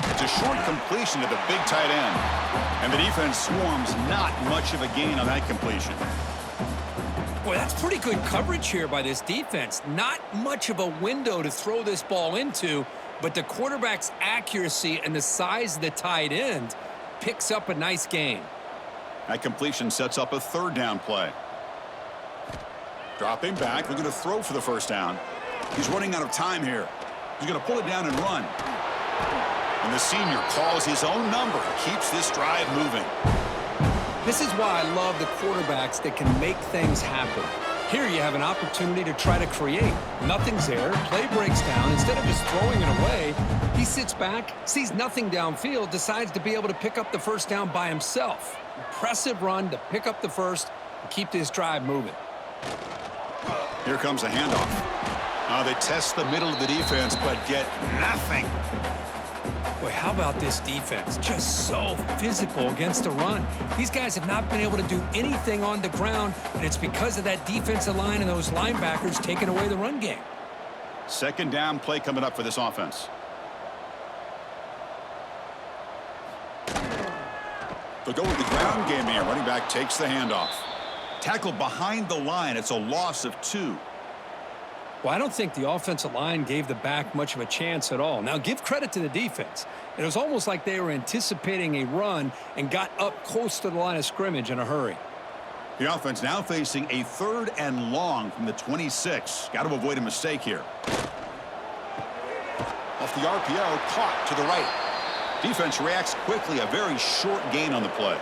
It's a short completion to the big tight end. And the defense swarms, not much of a gain on that completion. Boy, that's pretty good coverage here by this defense. Not much of a window to throw this ball into, but the quarterback's accuracy and the size of the tight end picks up a nice gain. That completion sets up a 3rd down play. Dropping back, looking to throw for the 1st down. He's running out of time here. He's going to pull it down and run. And the senior calls his own number, keeps this drive moving. This is why I love the quarterbacks that can make things happen. Here you have an opportunity to try to create. Nothing's there, play breaks down. Instead of just throwing it away, he sits back, sees nothing downfield, decides to be able to pick up the 1st down by himself. Impressive run to pick up the 1st and keep this drive moving. Here comes a handoff. They test the middle of the defense, but get nothing. Boy, how about this defense? Just so physical against the run. These guys have not been able to do anything on the ground, and it's because of that defensive line and those linebackers taking away the run game. 2nd down play coming up for this offense. They'll go with the ground game here. Running back takes the handoff. Tackled behind the line. It's a loss of 2. Well, I don't think the offensive line gave the back much of a chance at all. Now, give credit to the defense. It was almost like they were anticipating a run and got up close to the line of scrimmage in a hurry. The offense now facing a 3rd and long from the 26. Got to avoid a mistake here. Off the RPO, caught to the right. Defense reacts quickly. A very short gain on the play.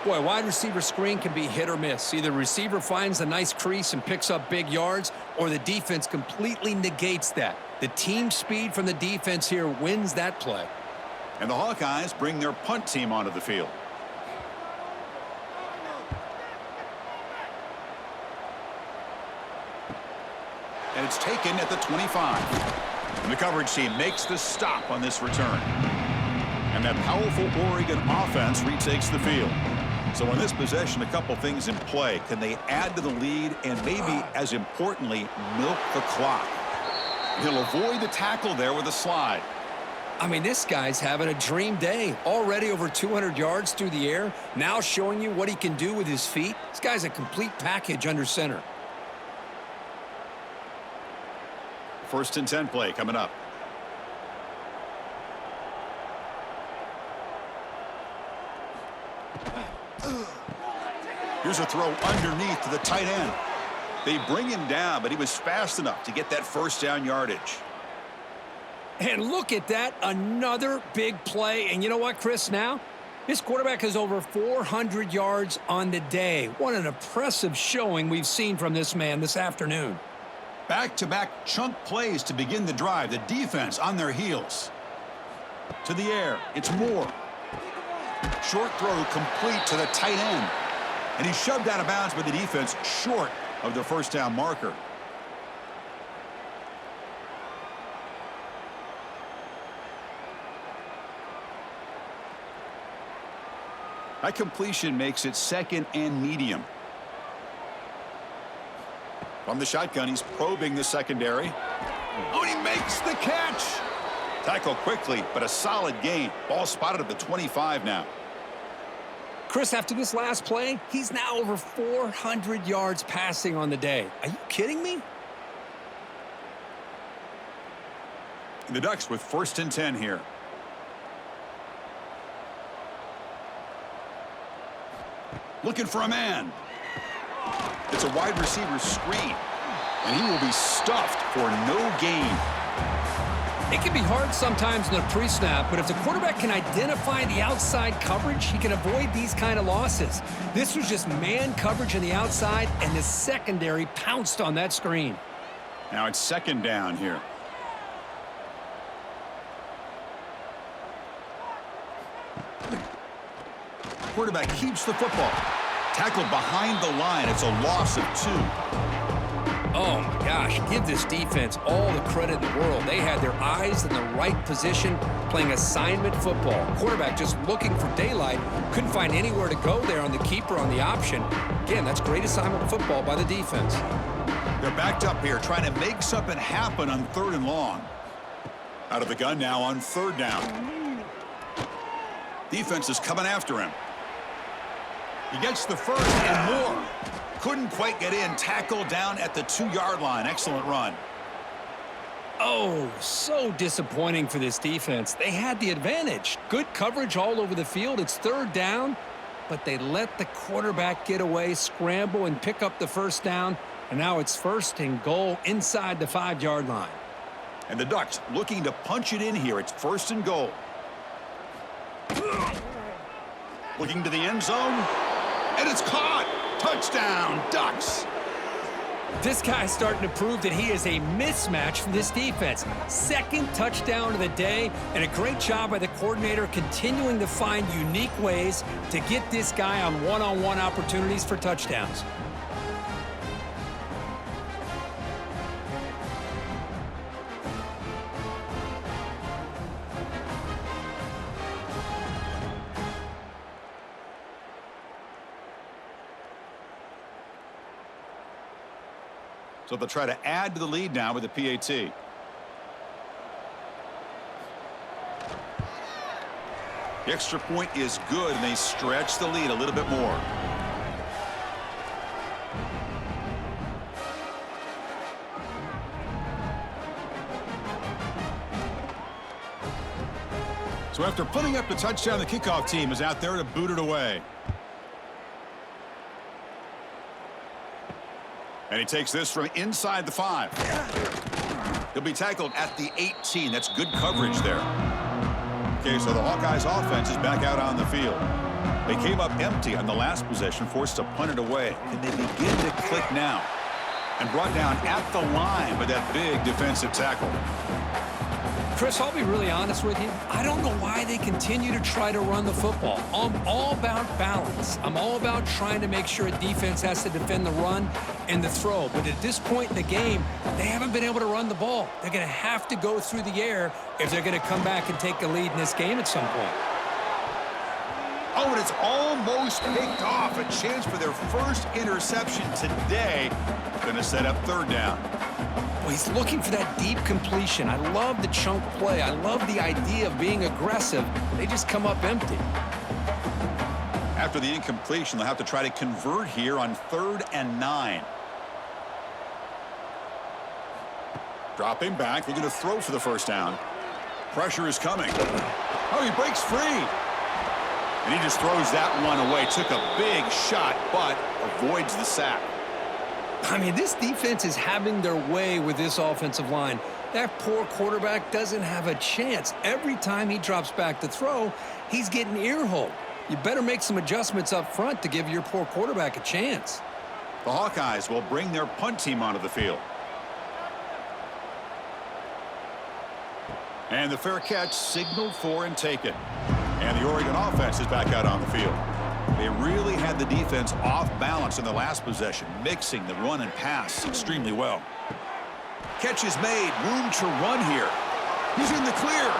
Boy, wide receiver screen can be hit or miss. Either receiver finds a nice crease and picks up big yards, or the defense completely negates that. The team speed from the defense here wins that play. And the Hawkeyes bring their punt team onto the field. And it's taken at the 25. And the coverage team makes the stop on this return. And that powerful Oregon offense retakes the field. So in this possession, a couple things in play. Can they add to the lead and maybe, as importantly, milk the clock? He'll avoid the tackle there with a slide. I mean, this guy's having a dream day. Already over 200 yards through the air. Now showing you what he can do with his feet. This guy's a complete package under center. 1st and 10 play coming up. Here's a throw underneath to the tight end. They bring him down, but he was fast enough to get that 1st down yardage. And look at that, another big play. And you know what, Chris, now? This quarterback has over 400 yards on the day. What an impressive showing we've seen from this man this afternoon. Back-to-back chunk plays to begin the drive. The defense on their heels. To the air. It's Moore. Short throw complete to the tight end. And he's shoved out of bounds by the defense short of the first down marker. That completion makes it second and medium. From the shotgun, he's probing the secondary. Oh, and he makes the catch. Tackle quickly, but a solid gain. Ball spotted at the 25 now. Chris, after this last play, he's now over 400 yards passing on the day. Are you kidding me? The Ducks with 1st and 10 here. Looking for a man. It's a wide receiver screen. And he will be stuffed for no gain. It can be hard sometimes in the pre-snap, but if the quarterback can identify the outside coverage, he can avoid these kind of losses. This was just man coverage on the outside, and the secondary pounced on that screen. Now it's 2nd down here. Quarterback keeps the football. Tackled behind the line. It's a loss of 2. Oh, my gosh. Give this defense all the credit in the world. They had their eyes in the right position, playing assignment football. Quarterback just looking for daylight. Couldn't find anywhere to go there on the keeper on the option. Again, that's great assignment football by the defense. They're backed up here, trying to make something happen on 3rd and long. Out of the gun now on 3rd down. Defense is coming after him. He gets the first and more. Couldn't quite get in. Tackle down at the 2-yard line. Excellent run. Oh, so disappointing for this defense. They had the advantage. Good coverage all over the field. It's 3rd down, but they let the quarterback get away, scramble, and pick up the first down. And now it's 1st and goal inside the 5-yard line. And the Ducks looking to punch it in here. It's 1st and goal. Looking to the end zone. And it's caught. Touchdown, Ducks. This guy's starting to prove that he is a mismatch for this defense. 2nd touchdown of the day, and a great job by the coordinator continuing to find unique ways to get this guy on one-on-one opportunities for touchdowns. So they'll try to add to the lead now with the PAT. The extra point is good, and they stretch the lead a little bit more. So after putting up the touchdown, the kickoff team is out there to boot it away. And he takes this from inside the 5. He'll be tackled at the 18. That's good coverage there. Okay, so the Hawkeyes offense is back out on the field. They came up empty on the last possession, forced to punt it away. And they begin to click now. And brought down at the line by that big defensive tackle. Chris, I'll be really honest with you. I don't know why they continue to try to run the football. I'm all about balance. I'm all about trying to make sure a defense has to defend the run and the throw. But at this point in the game, they haven't been able to run the ball. They're going to have to go through the air if they're going to come back and take the lead in this game at some point. Oh, and it's almost picked off. A chance for their first interception today. Going to set up 3rd down. Well, he's looking for that deep completion. I love the chunk play. I love the idea of being aggressive. They just come up empty. After the incompletion, they'll have to try to convert here on 3rd and 9. Dropping back, looking to throw for the first down. Pressure is coming. Oh, he breaks free. And he just throws that one away. Took a big shot, but avoids the sack. I mean, this defense is having their way with this offensive line. That poor quarterback doesn't have a chance. Every time he drops back to throw, he's getting ear-holed. You better make some adjustments up front to give your poor quarterback a chance. The Hawkeyes will bring their punt team onto the field. And the fair catch signaled for and taken. And the Oregon offense is back out on the field. They really had the defense off balance in the last possession, mixing the run and pass extremely well. Catch is made. Room to run here. He's in the clear.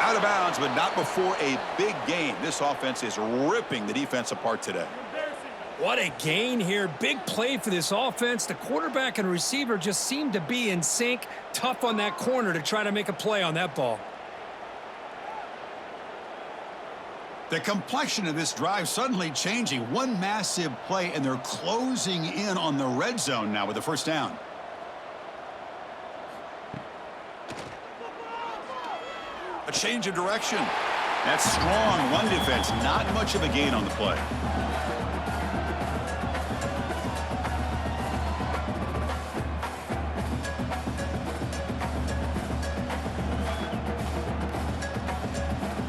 Out of bounds, but not before a big gain. This offense is ripping the defense apart today. What a gain here. Big play for this offense. The quarterback and receiver just seem to be in sync. Tough on that corner to try to make a play on that ball. The complexion of this drive suddenly changing. One massive play, and they're closing in on the red zone now with the first down. A change of direction. That's strong run defense. Not much of a gain on the play.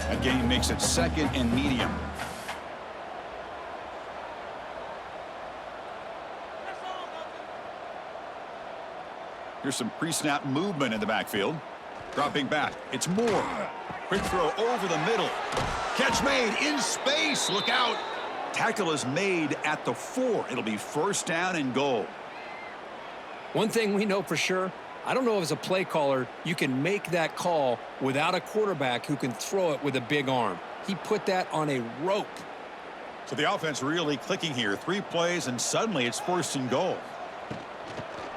That gain makes it second and medium. Here's some pre-snap movement in the backfield. Dropping back. It's Moore. Quick throw over the middle. Catch made in space. Look out. Tackle is made at the 4. It'll be first down and goal. One thing we know for sure, I don't know if as a play caller you can make that call without a quarterback who can throw it with a big arm. He put that on a rope. So the offense really clicking here. 3 plays, and suddenly it's first and goal.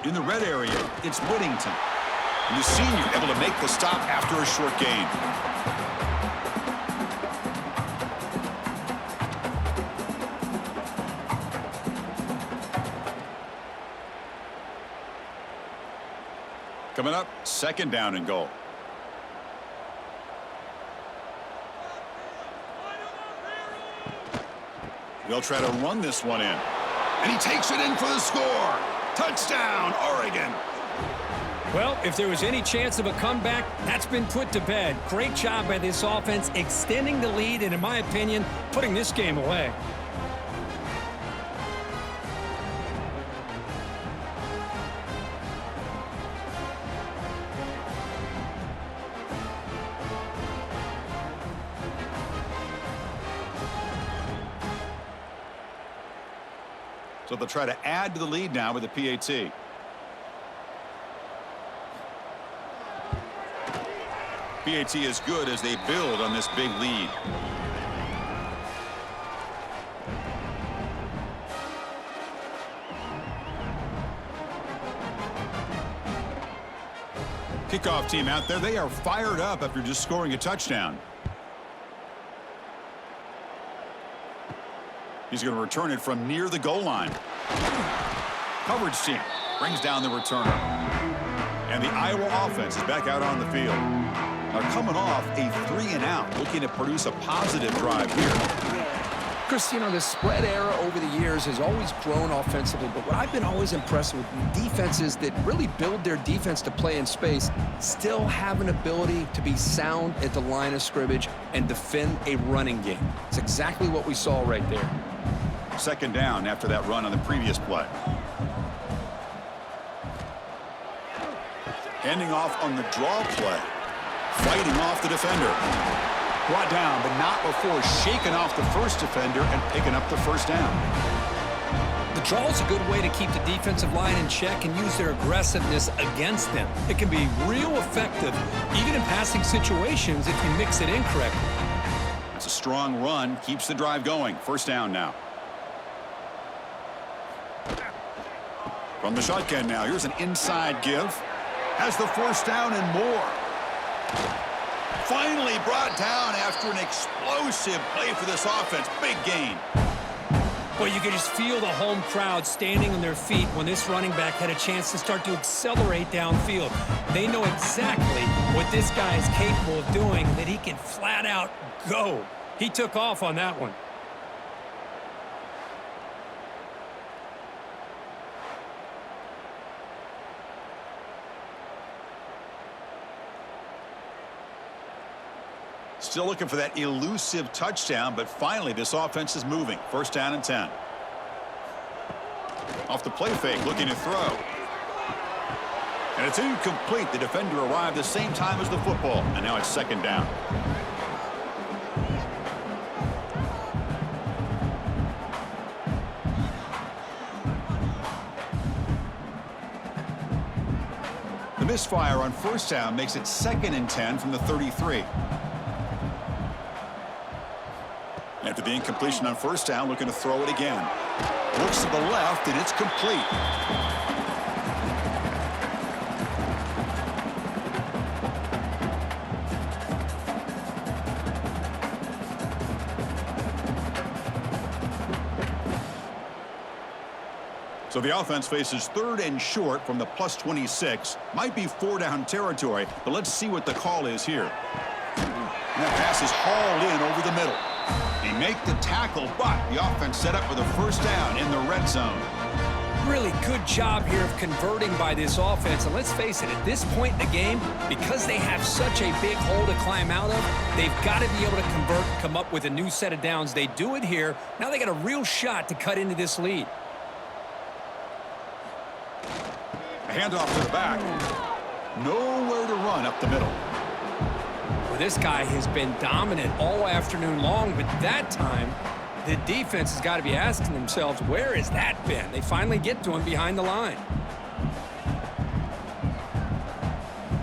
In the red area, it's Whittington. And the senior able to make the stop after a short gain. Coming up, second down and goal. They'll try to run this one in. And he takes it in for the score. Touchdown, Oregon. Well, if there was any chance of a comeback, that's been put to bed. Great job by this offense extending the lead and, in my opinion, putting this game away. So they'll try to add to the lead now with the PAT. PAT is good as they build on this big lead. Kickoff team out there. They are fired up after just scoring a touchdown. He's going to return it from near the goal line. Coverage team brings down the returner. And the Iowa offense is back out on the field. Are coming off a 3-and-out, looking to produce a positive drive here. Chris, you know, the spread era over the years has always grown offensively, but what I've been always impressed with defenses that really build their defense to play in space still have an ability to be sound at the line of scrimmage and defend a running game. It's exactly what we saw right there. Second down after that run on the previous play. Handing off on the draw play. Fighting off the defender. Brought down, but not before shaking off the first defender and picking up the first down. The draw is a good way to keep the defensive line in check and use their aggressiveness against them. It can be real effective, even in passing situations, if you mix it in correctly. It's a strong run, keeps the drive going. First down now. From the shotgun now, here's an inside give. Has the first down and more. Finally brought down after an explosive play for this offense. Big gain. Well, you could just feel the home crowd standing on their feet when this running back had a chance to start to accelerate downfield. They know exactly what this guy is capable of doing, that he can flat out go. He took off on that one. Still looking for that elusive touchdown, but finally this offense is moving. First down and 10. Off the play fake, looking to throw. And it's incomplete. The defender arrived the same time as the football, and now it's second down. The misfire on first down makes it second and 10 from the 33. After the incompletion on first down, looking to throw it again. Looks to the left, and it's complete. So the offense faces third and short from the plus 26. Might be four-down territory, but let's see what the call is here. And that pass is hauled in over the middle. They make the tackle, but the offense set up for the first down in the red zone. Really good job here of converting by this offense. And let's face it, at this point in the game, because they have such a big hole to climb out of, they've got to be able to convert, come up with a new set of downs. They do it here. Now they got a real shot to cut into this lead. Handoff to the back. Nowhere to run up the middle. Well, this guy has been dominant all afternoon long, but that time, the defense has got to be asking themselves, where has that been? They finally get to him behind the line.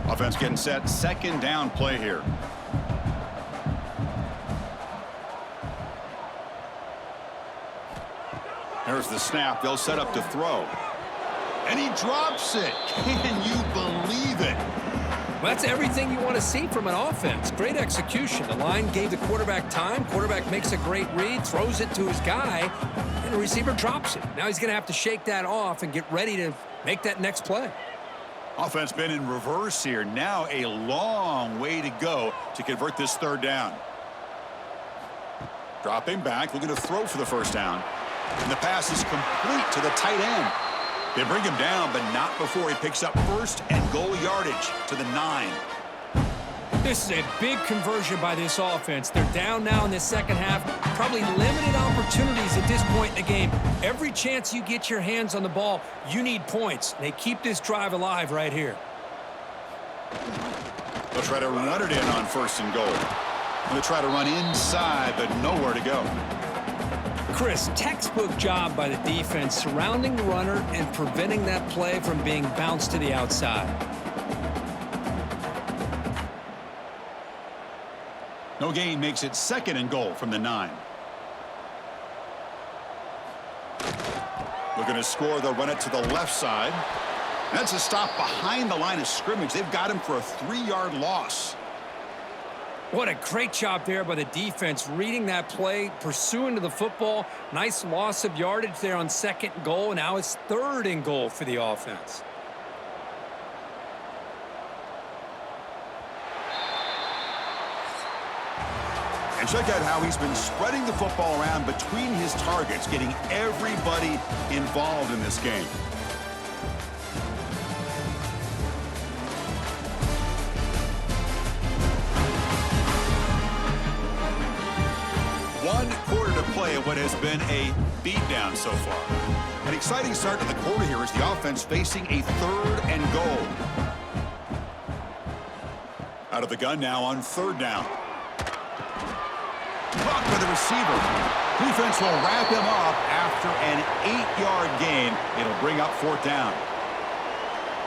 Offense getting set. Second down play here. There's the snap. They'll set up to throw. And he drops it. Can you believe it? Well, that's everything you want to see from an offense. Great execution. The line gave the quarterback time. Quarterback makes a great read, throws it to his guy, and the receiver drops it. Now he's going to have to shake that off and get ready to make that next play. Offense been in reverse here. Now a long way to go to convert this third down. Dropping back, looking to throw for the first down. And the pass is complete to the tight end. They bring him down, but not before he picks up first and goal yardage to the 9. This is a big conversion by this offense. They're down now in the second half. Probably limited opportunities at this point in the game. Every chance you get your hands on the ball, you need points. They keep this drive alive right here. They'll try to run it in on first and goal. They'll try to run inside, but nowhere to go. Chris, textbook job by the defense surrounding the runner and preventing that play from being bounced to the outside. No gain makes it second and goal from the 9. Looking to score, they'll run it to the left side. That's a stop behind the line of scrimmage. They've got him for a 3-yard loss. What a great job there by the defense, reading that play, pursuing to the football. Nice loss of yardage there on second and goal. Now it's third and goal for the offense. And check out how he's been spreading the football around between his targets, getting everybody involved in this game. Quarter to play at what has been a beatdown so far. An exciting start to the quarter here as the offense facing a third and goal. Out of the gun now on third down. Caught by the receiver. Defense will wrap him up after an 8-yard gain. It'll bring up fourth down.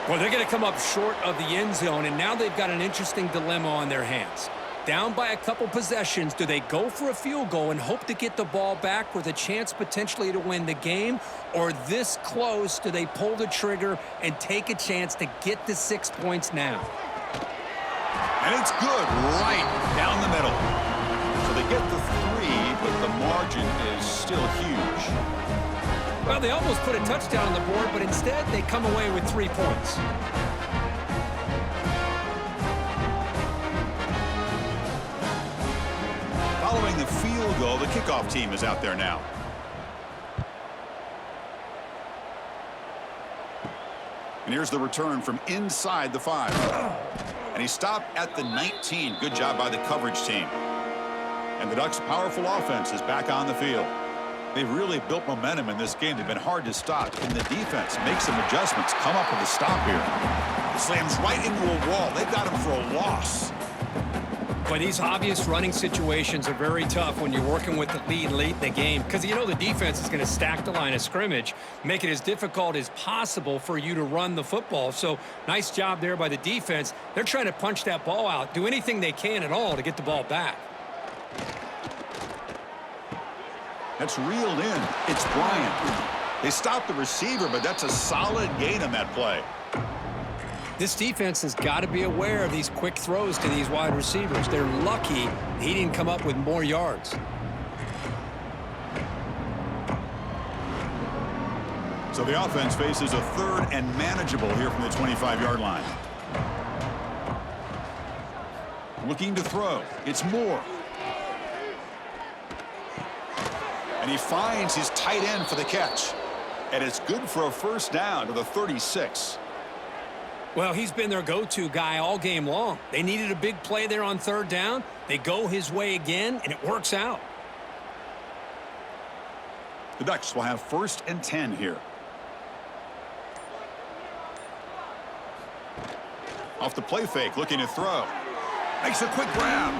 Well, they're going to come up short of the end zone, and now they've got an interesting dilemma on their hands. Down by a couple possessions, do they go for a field goal and hope to get the ball back with a chance potentially to win the game? Or this close, do they pull the trigger and take a chance to get the 6 points now? And it's good right down the middle. So they get the 3, but the margin is still huge. Well, they almost put a touchdown on the board, but instead they come away with 3 points. Following the field goal, the kickoff team is out there now. And here's the return from inside the 5. And he stopped at the 19. Good job by the coverage team. And the Ducks' powerful offense is back on the field. They've really built momentum in this game. They've been hard to stop. Can the defense make some adjustments, come up with a stop here? Slams right into a wall. They've got him for a loss. But these obvious running situations are very tough when you're working with the lead late in the game, because you know the defense is going to stack the line of scrimmage, make it as difficult as possible for you to run the football. So nice job there by the defense. They're trying to punch that ball out, do anything they can at all to get the ball back. That's reeled in. It's Bryant. They stopped the receiver, but that's a solid gain on that play. This defense has got to be aware of these quick throws to these wide receivers. They're lucky he didn't come up with more yards. So the offense faces a third and manageable here from the 25-yard line. Looking to throw. It's Moore. And he finds his tight end for the catch. And it's good for a first down to the 36. Well, he's been their go-to guy all game long. They needed a big play there on third down. They go his way again, and it works out. The Ducks will have 1st and 10 here. Off the play fake, looking to throw. Makes a quick grab.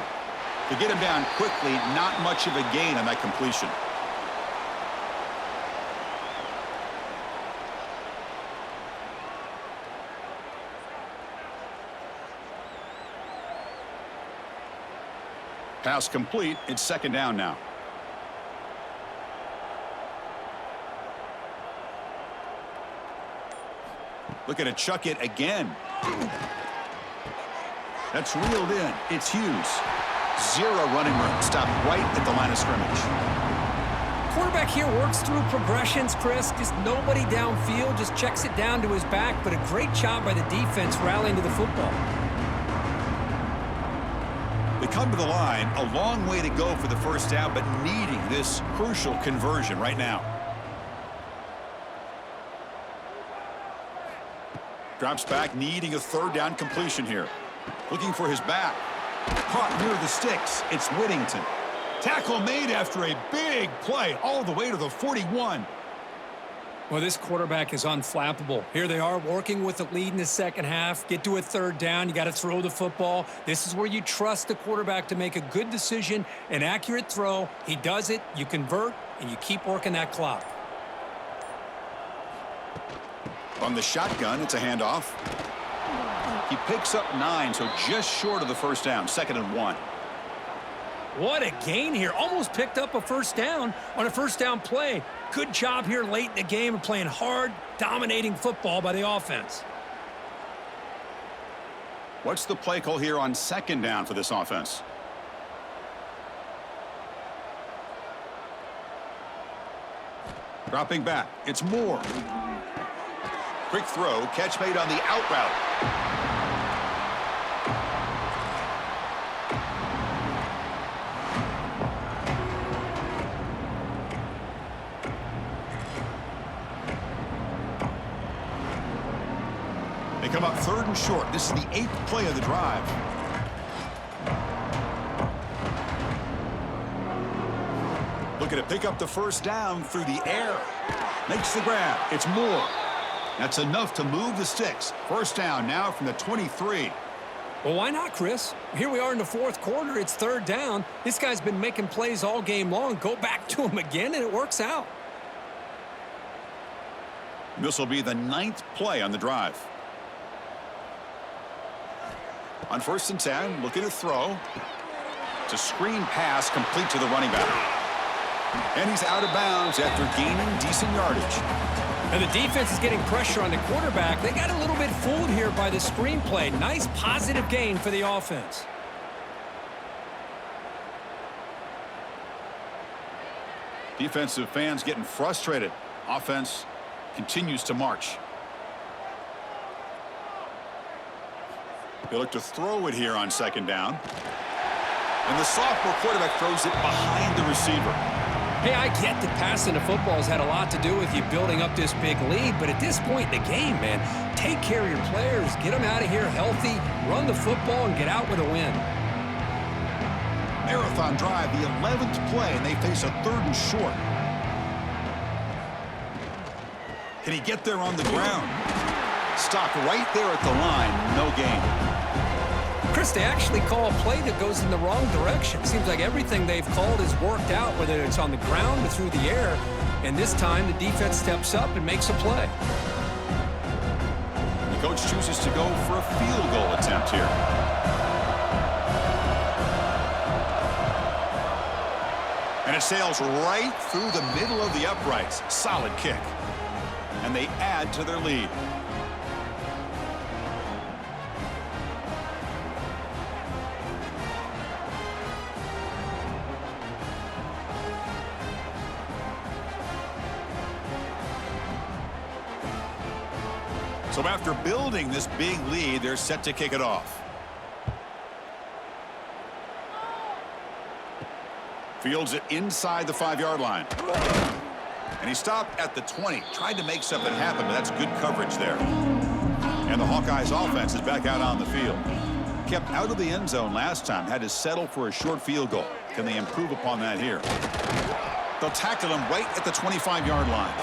To get him down quickly, not much of a gain on that completion. Pass complete. It's 2nd down now. Looking to chuck it again. That's reeled in. It's Hughes. 0 running room. Stopped right at the line of scrimmage. Quarterback here works through progressions, Chris. Just nobody downfield. Just checks it down to his back. But a great job by the defense rallying to the football. They come to the line, a long way to go for the first down, but needing this crucial conversion right now. Drops back, needing a 3rd down completion here. Looking for his back. Caught near the sticks. It's Whittington. Tackle made after a big play all the way to the 41. Well, this quarterback is unflappable. Here they are working with the lead in the 2nd half. Get to a 3rd down. You got to throw the football. This is where you trust the quarterback to make a good decision, an accurate throw. He does it, you convert, and you keep working that clock. On the shotgun, it's a handoff. He picks up 9, so just short of the first down, 2nd and 1. What a gain here. Almost picked up a first down on a first down play. Good job here late in the game of playing hard, dominating football by the offense. What's the play call here on 2nd down for this offense? Dropping back. It's Moore. Quick throw. Catch made on the out route. They come up 3rd and short. This is the 8th play of the drive. Looking to pick up the first down through the air. Makes the grab. It's Moore. That's enough to move the sticks. First down now from the 23. Well, why not, Chris? Here we are in the 4th quarter. It's 3rd down. This guy's been making plays all game long. Go back to him again, and it works out. This will be the 9th play on the drive. On 1st and 10, looking to throw. It's a screen pass complete to the running back. And he's out of bounds after gaining decent yardage. And the defense is getting pressure on the quarterback. They got a little bit fooled here by the screen play. Nice positive gain for the offense. Defensive fans getting frustrated. Offense continues to march. They look to throw it here on 2nd down. And the sophomore quarterback throws it behind the receiver. Hey, I get that passing the football has had a lot to do with you building up this big lead, but at this point in the game, man, take care of your players, get them out of here healthy, run the football, and get out with a win. Marathon drive, the 11th play, and they face a 3rd and short. Can he get there on the ground? Stopped right there at the line, no gain. Chris, they actually call a play that goes in the wrong direction. Seems like everything they've called has worked out, whether it's on the ground or through the air. And this time, the defense steps up and makes a play. The coach chooses to go for a field goal attempt here. And it sails right through the middle of the uprights. Solid kick. And they add to their lead. So after building this big lead, they're set to kick it off. Fields it inside the 5-yard line. And he stopped at the 20. Tried to make something happen, but that's good coverage there. And the Hawkeyes offense is back out on the field. Kept out of the end zone last time. Had to settle for a short field goal. Can they improve upon that here? They'll tackle him right at the 25-yard line.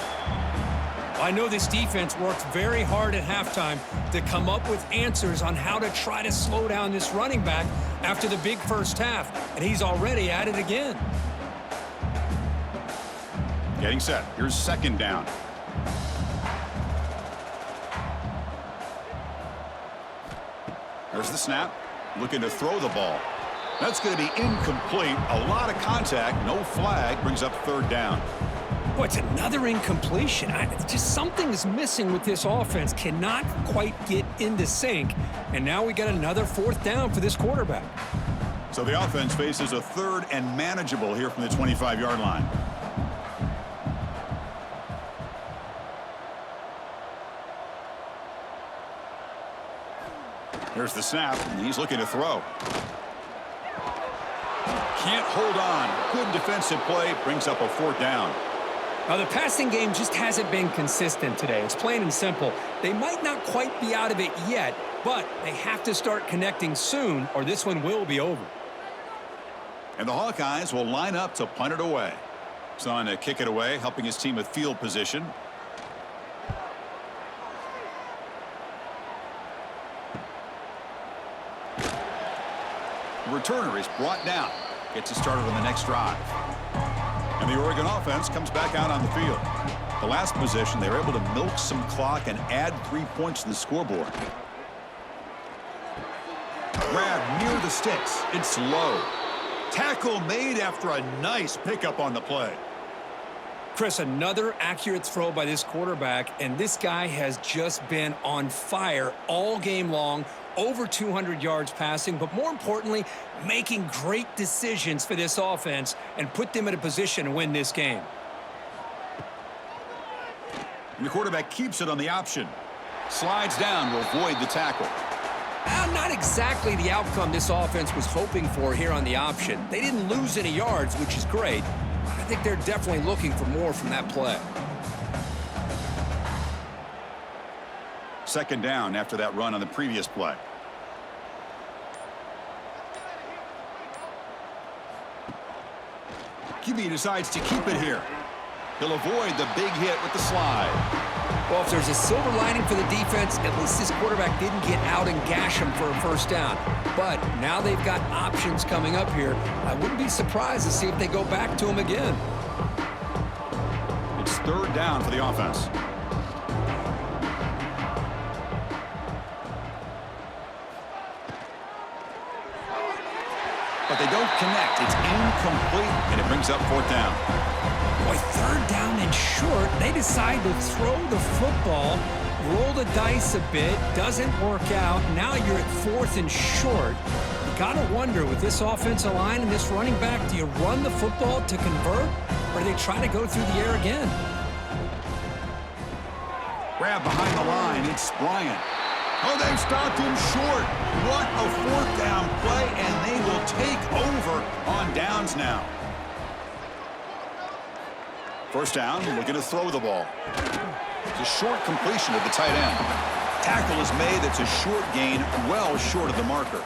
I know this defense worked very hard at halftime to come up with answers on how to try to slow down this running back after the big first half, and he's already at it again. Getting set. Here's 2nd down. There's the snap. Looking to throw the ball. That's going to be incomplete. A lot of contact. No flag. Brings up 3rd down. Boy, it's another incompletion. Just something's missing with this offense. Cannot quite get into sync. And now we got another 4th down for this quarterback. So the offense faces a 3rd and manageable here from the 25-yard line. There's the snap, and he's looking to throw. Can't hold on. Good defensive play. Brings up a 4th down. Now, the passing game just hasn't been consistent today. It's plain and simple. They might not quite be out of it yet, but they have to start connecting soon, or this one will be over. And the Hawkeyes will line up to punt it away. He's on to kick it away, helping his team with field position. The returner is brought down. Gets it started on the next drive. And the Oregon offense comes back out on the field. The last possession, they were able to milk some clock and add 3 points to the scoreboard. Grab near the sticks. It's low. Tackle made after a nice pickup on the play. Chris, another accurate throw by this quarterback, and this guy has just been on fire all game long. Over 200 yards passing, but more importantly, making great decisions for this offense and put them in a position to win this game. And the quarterback keeps it on the option. Slides down to avoid the tackle. Not exactly the outcome this offense was hoping for here on the option. They didn't lose any yards, which is great. I think they're definitely looking for more from that play. 2nd down after that run on the previous play. QB decides to keep it here. He'll avoid the big hit with the slide. Well, if there's a silver lining for the defense, at least this quarterback didn't get out and gash him for a 1st down. But now they've got options coming up here. I wouldn't be surprised to see if they go back to him again. It's 3rd down for the offense. But they don't connect. It's incomplete, and it brings up 4th down. Boy, 3rd down and short. They decide to throw the football, roll the dice a bit, doesn't work out. Now you're at 4th and short. You got to wonder, with this offensive line and this running back, do you run the football to convert, or do they try to go through the air again? Grab behind the line. It's Bryant. Oh, they've stopped him short. What a 4th down play, and they will take over on downs now. First down, looking to throw the ball. It's a short completion of the tight end. Tackle is made. That's a short gain, well short of the marker.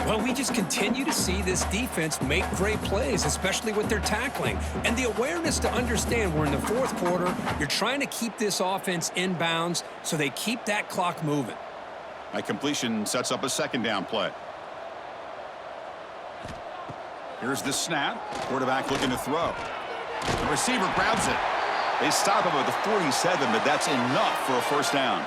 Well, we just continue to see this defense make great plays, especially with their tackling. And the awareness to understand we're in the fourth quarter, you're trying to keep this offense in bounds so they keep that clock moving. That completion sets up a second down play. Here's the snap. Quarterback looking to throw. The receiver grabs it. They stop him at the 47, but that's enough for a first down.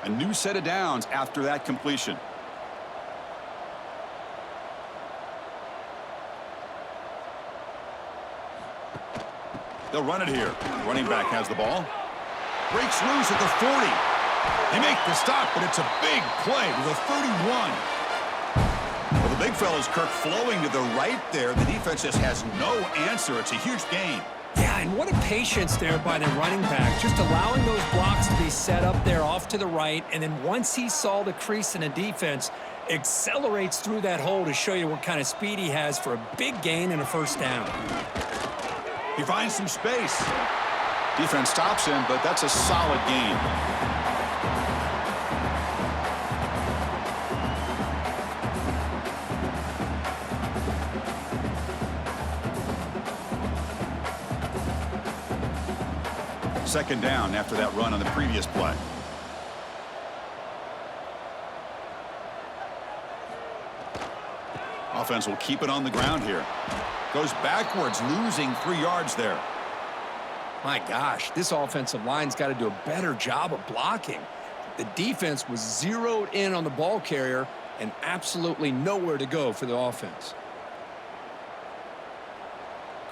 A new set of downs after that completion. They'll run it here. Running back has the ball. Breaks loose at the 40. They make the stop, but it's a big play to the 31. Well, the big fella's Kirk flowing to the right there. The defense just has no answer. It's a huge gain. Yeah, and what a patience there by the running back, just allowing those blocks to be set up there off to the right, and then once he saw the crease in the defense, accelerates through that hole to show you what kind of speed he has for a big gain and a first down. He finds some space. Defense stops him, but that's a solid gain. Second down after that run on the previous play. Offense will keep it on the ground here. Goes backwards, losing 3 yards there. My gosh, this offensive line's got to do a better job of blocking. The defense was zeroed in on the ball carrier and absolutely nowhere to go for the offense.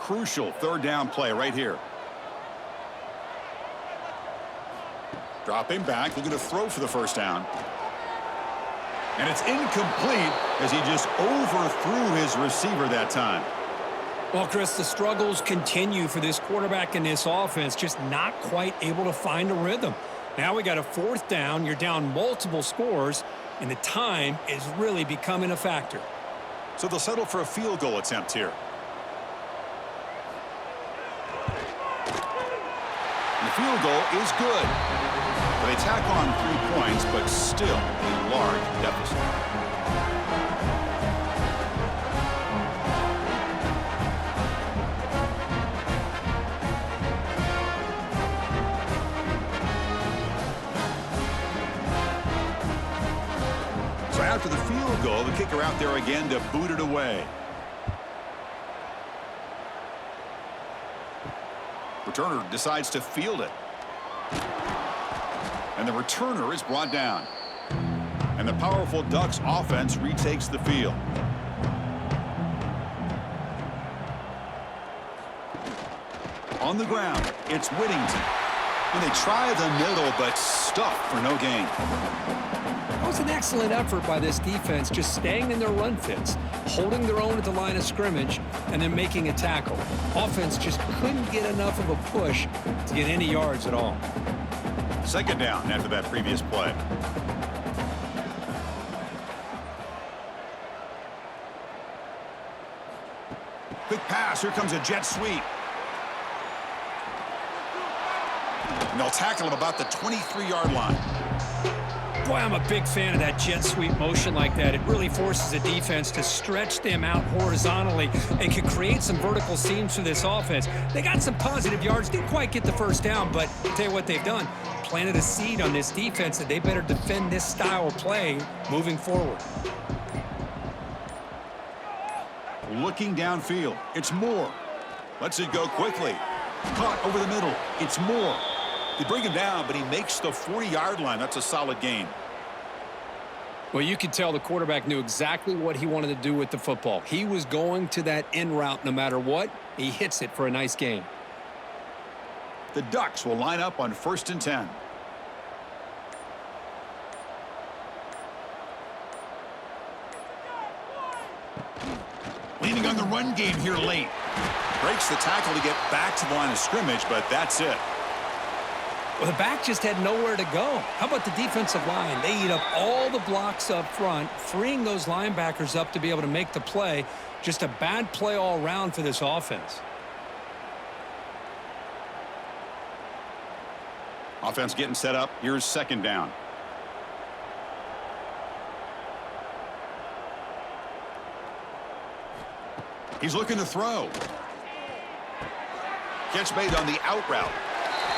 Crucial third down play right here. Dropping back, looking to throw for the first down. And it's incomplete as he just overthrew his receiver that time. Well, Chris, the struggles continue for this quarterback in this offense, just not quite able to find a rhythm. Now we got a fourth down, you're down multiple scores, and the time is really becoming a factor. So they'll settle for a field goal attempt here. And the field goal is good. They tack on 3 points, but still a large deficit. So after the field goal, the kicker out there again to boot it away. Returner decides to field it. And the returner is brought down. And the powerful Ducks offense retakes the field. On the ground, it's Whittington. And they try the middle, but stuffed for no gain. That was an excellent effort by this defense, just staying in their run fits, holding their own at the line of scrimmage, and then making a tackle. Offense just couldn't get enough of a push to get any yards at all. Second down after that previous play. Quick pass. Here comes a jet sweep. And they'll tackle him about the 23-yard line. Boy, I'm a big fan of that jet sweep motion like that. It really forces the defense to stretch them out horizontally and can create some vertical seams for this offense. They got some positive yards, didn't quite get the first down, but I'll tell you what they've done. Planted a seed on this defense that they better defend this style of play moving forward. Looking downfield. It's Moore. Lets it go quickly. Caught over the middle. It's Moore. They bring him down, but he makes the 40-yard line. That's a solid gain. Well, you could tell the quarterback knew exactly what he wanted to do with the football. He was going to that in route no matter what. He hits it for a nice gain. The Ducks will line up on 1st and 10. Leaning on the run game here late. Breaks the tackle to get back to the line of scrimmage, but that's it. Well, the back just had nowhere to go. How about the defensive line? They eat up all the blocks up front, freeing those linebackers up to be able to make the play. Just a bad play all around for this offense. Offense getting set up. Here's second down. He's looking to throw. Catch made on the out route.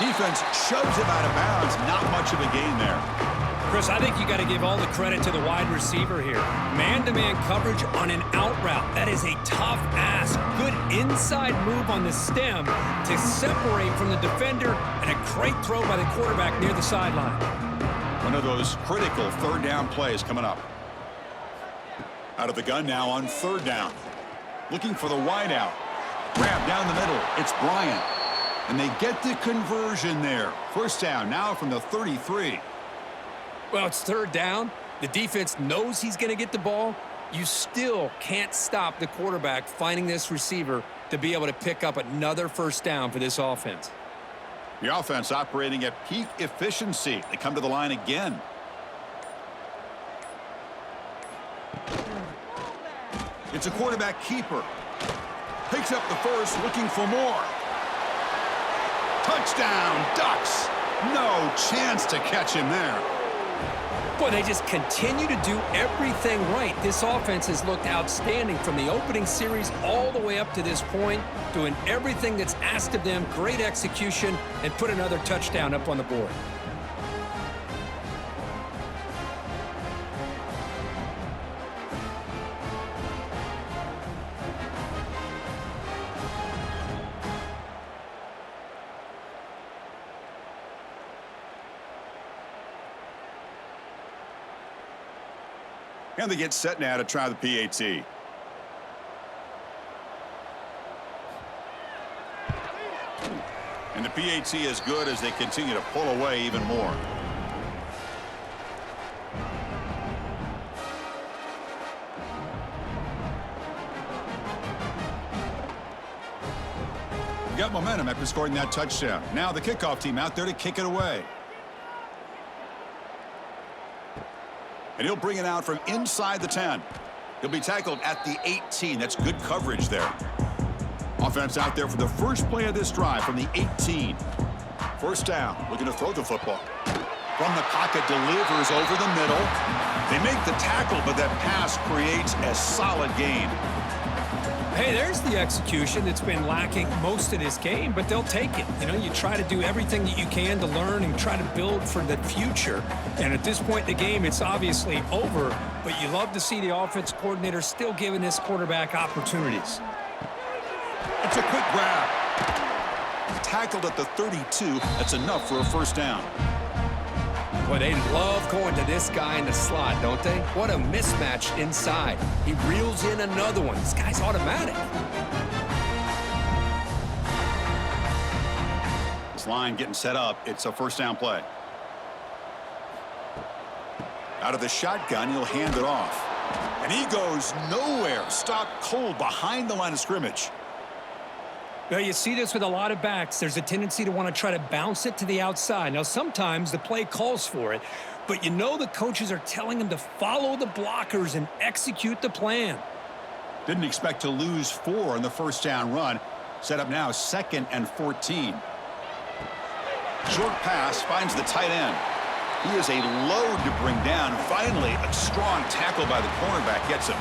Defense shoves him out of bounds. Not much of a gain there. Chris, I think you got to give all the credit to the wide receiver here. Man-to-man coverage on an out route. That is a tough ask. Good inside move on the stem to separate from the defender, and a great throw by the quarterback near the sideline. One of those critical third down plays coming up. Out of the gun now on third down. Looking for the wide out. Grab down the middle. It's Bryant. And they get the conversion there. First down now from the 33. Well, it's third down. The defense knows he's going to get the ball. You still can't stop the quarterback finding this receiver to be able to pick up another first down for this offense. The offense operating at peak efficiency. They come to the line again. It's a quarterback keeper. Picks up the first, looking for more. Touchdown, Ducks. No chance to catch him there. Boy, they just continue to do everything right. This offense has looked outstanding from the opening series all the way up to this point, doing everything that's asked of them, great execution, and put another touchdown up on the board. And they get set now to try the PAT. And the PAT is good as they continue to pull away even more. Got momentum after scoring that touchdown. Now the kickoff team out there to kick it away. And he'll bring it out from inside the 10. He'll be tackled at the 18. That's good coverage there. Offense out there for the first play of this drive from the 18. First down, looking to throw the football. From the pocket, delivers over the middle. They make the tackle, but that pass creates a solid gain. Hey, there's the execution that's been lacking most of this game, but they'll take it. You know, you try to do everything that you can to learn and try to build for the future. And at this point in the game, it's obviously over, but you love to see the offense coordinator still giving this quarterback opportunities. It's a quick grab. Tackled at the 32. That's enough for a first down. Boy, they love going to this guy in the slot, don't they? What a mismatch inside. He reels in another one. This guy's automatic. This line getting set up. It's a first down play. Out of the shotgun, he'll hand it off. And he goes nowhere. Stopped cold behind the line of scrimmage. Well, you see this with a lot of backs. There's a tendency to want to try to bounce it to the outside. Now, sometimes the play calls for it, but you know the coaches are telling them to follow the blockers and execute the plan. Didn't expect to lose 4 on the first down run. Set up now 2nd and 14. Short pass finds the tight end. He is a load to bring down. Finally, a strong tackle by the cornerback gets him.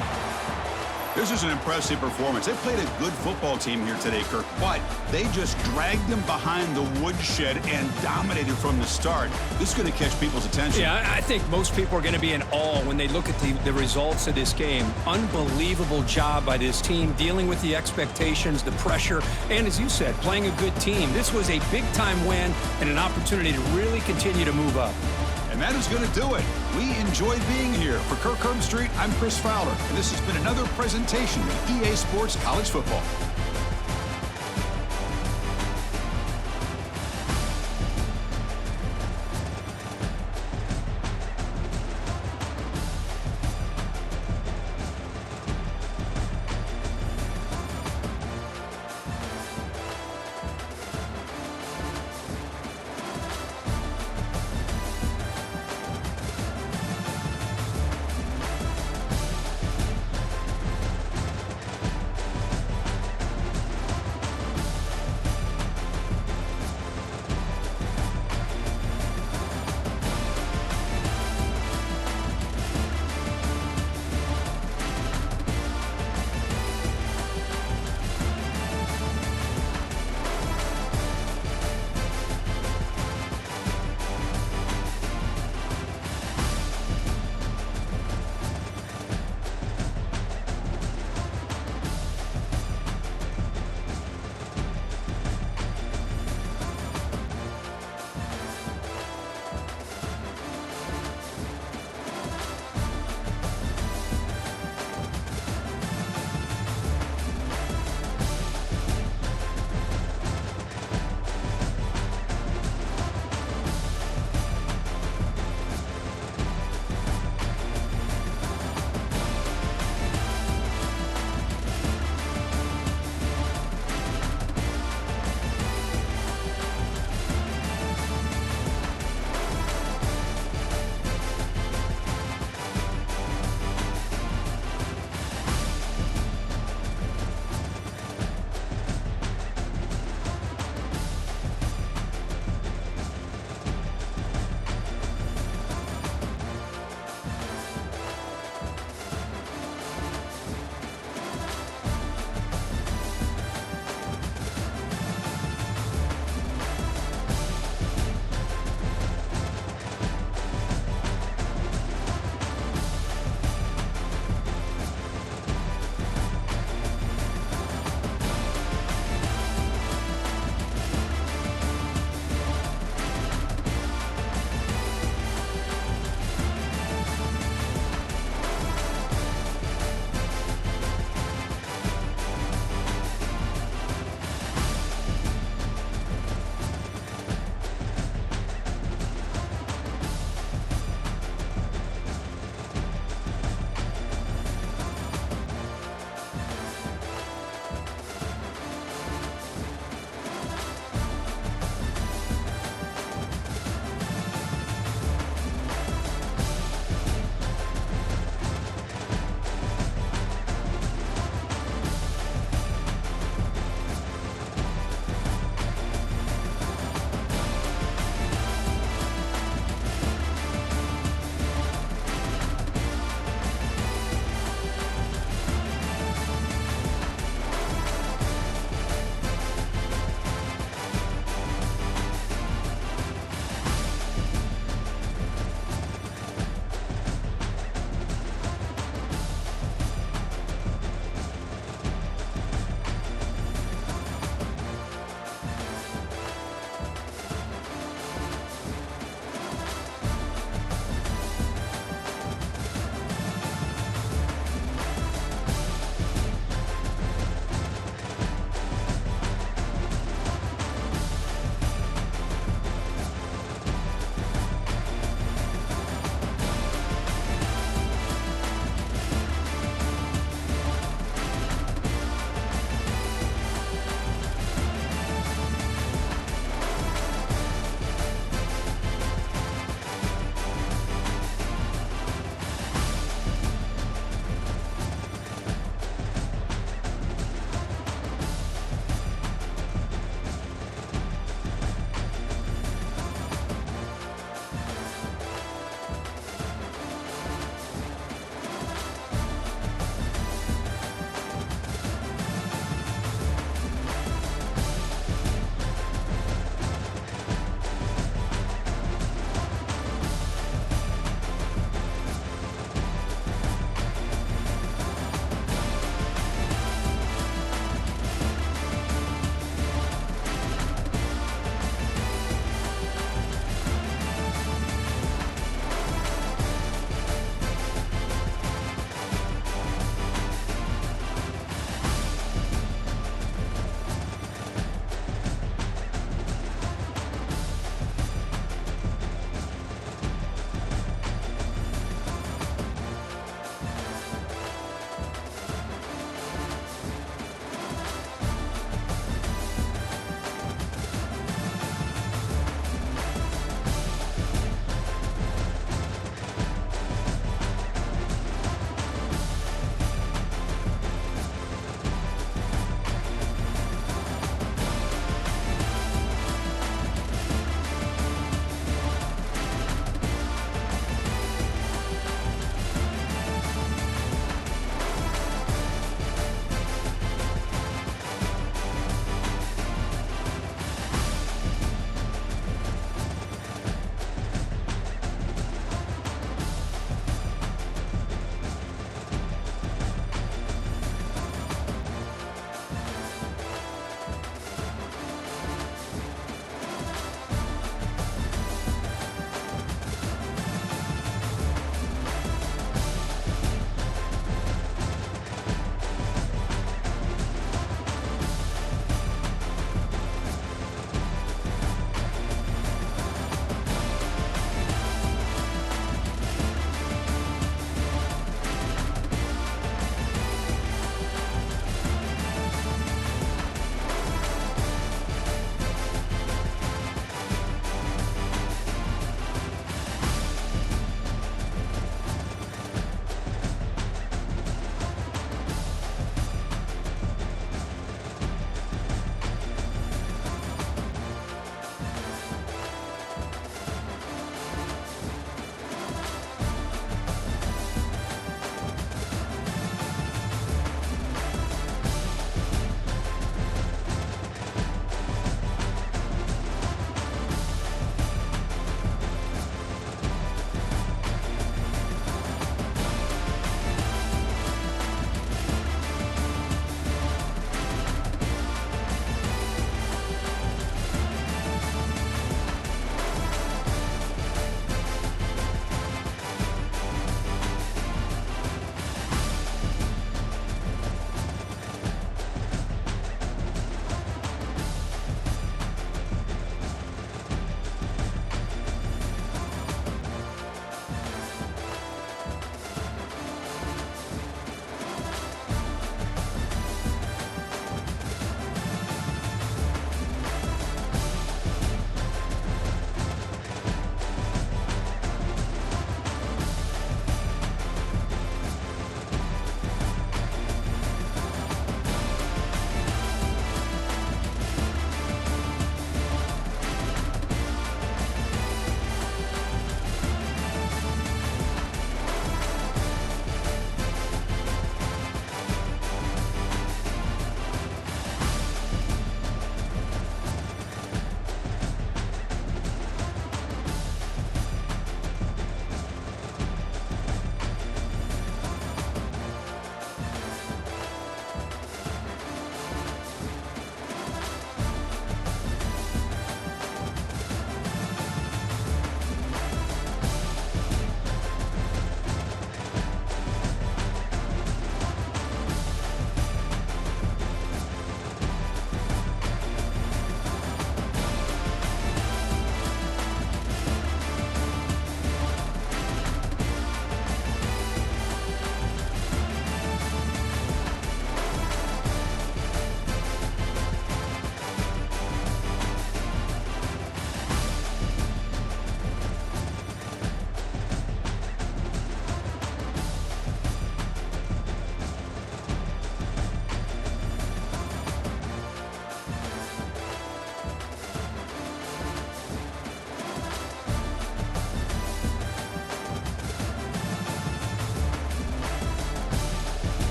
This is an impressive performance. They played a good football team here today, Kirk, but they just dragged them behind the woodshed and dominated from the start. This is going to catch people's attention. Yeah, I think most people are going to be in awe when they look at the results of this game. Unbelievable job by this team, dealing with the expectations, the pressure, and as you said, playing a good team. This was a big-time win and an opportunity to really continue to move up. And that is going to do it. We enjoyed being here. For Kirk Herbstreit, I'm Chris Fowler, and this has been another presentation of EA Sports College Football.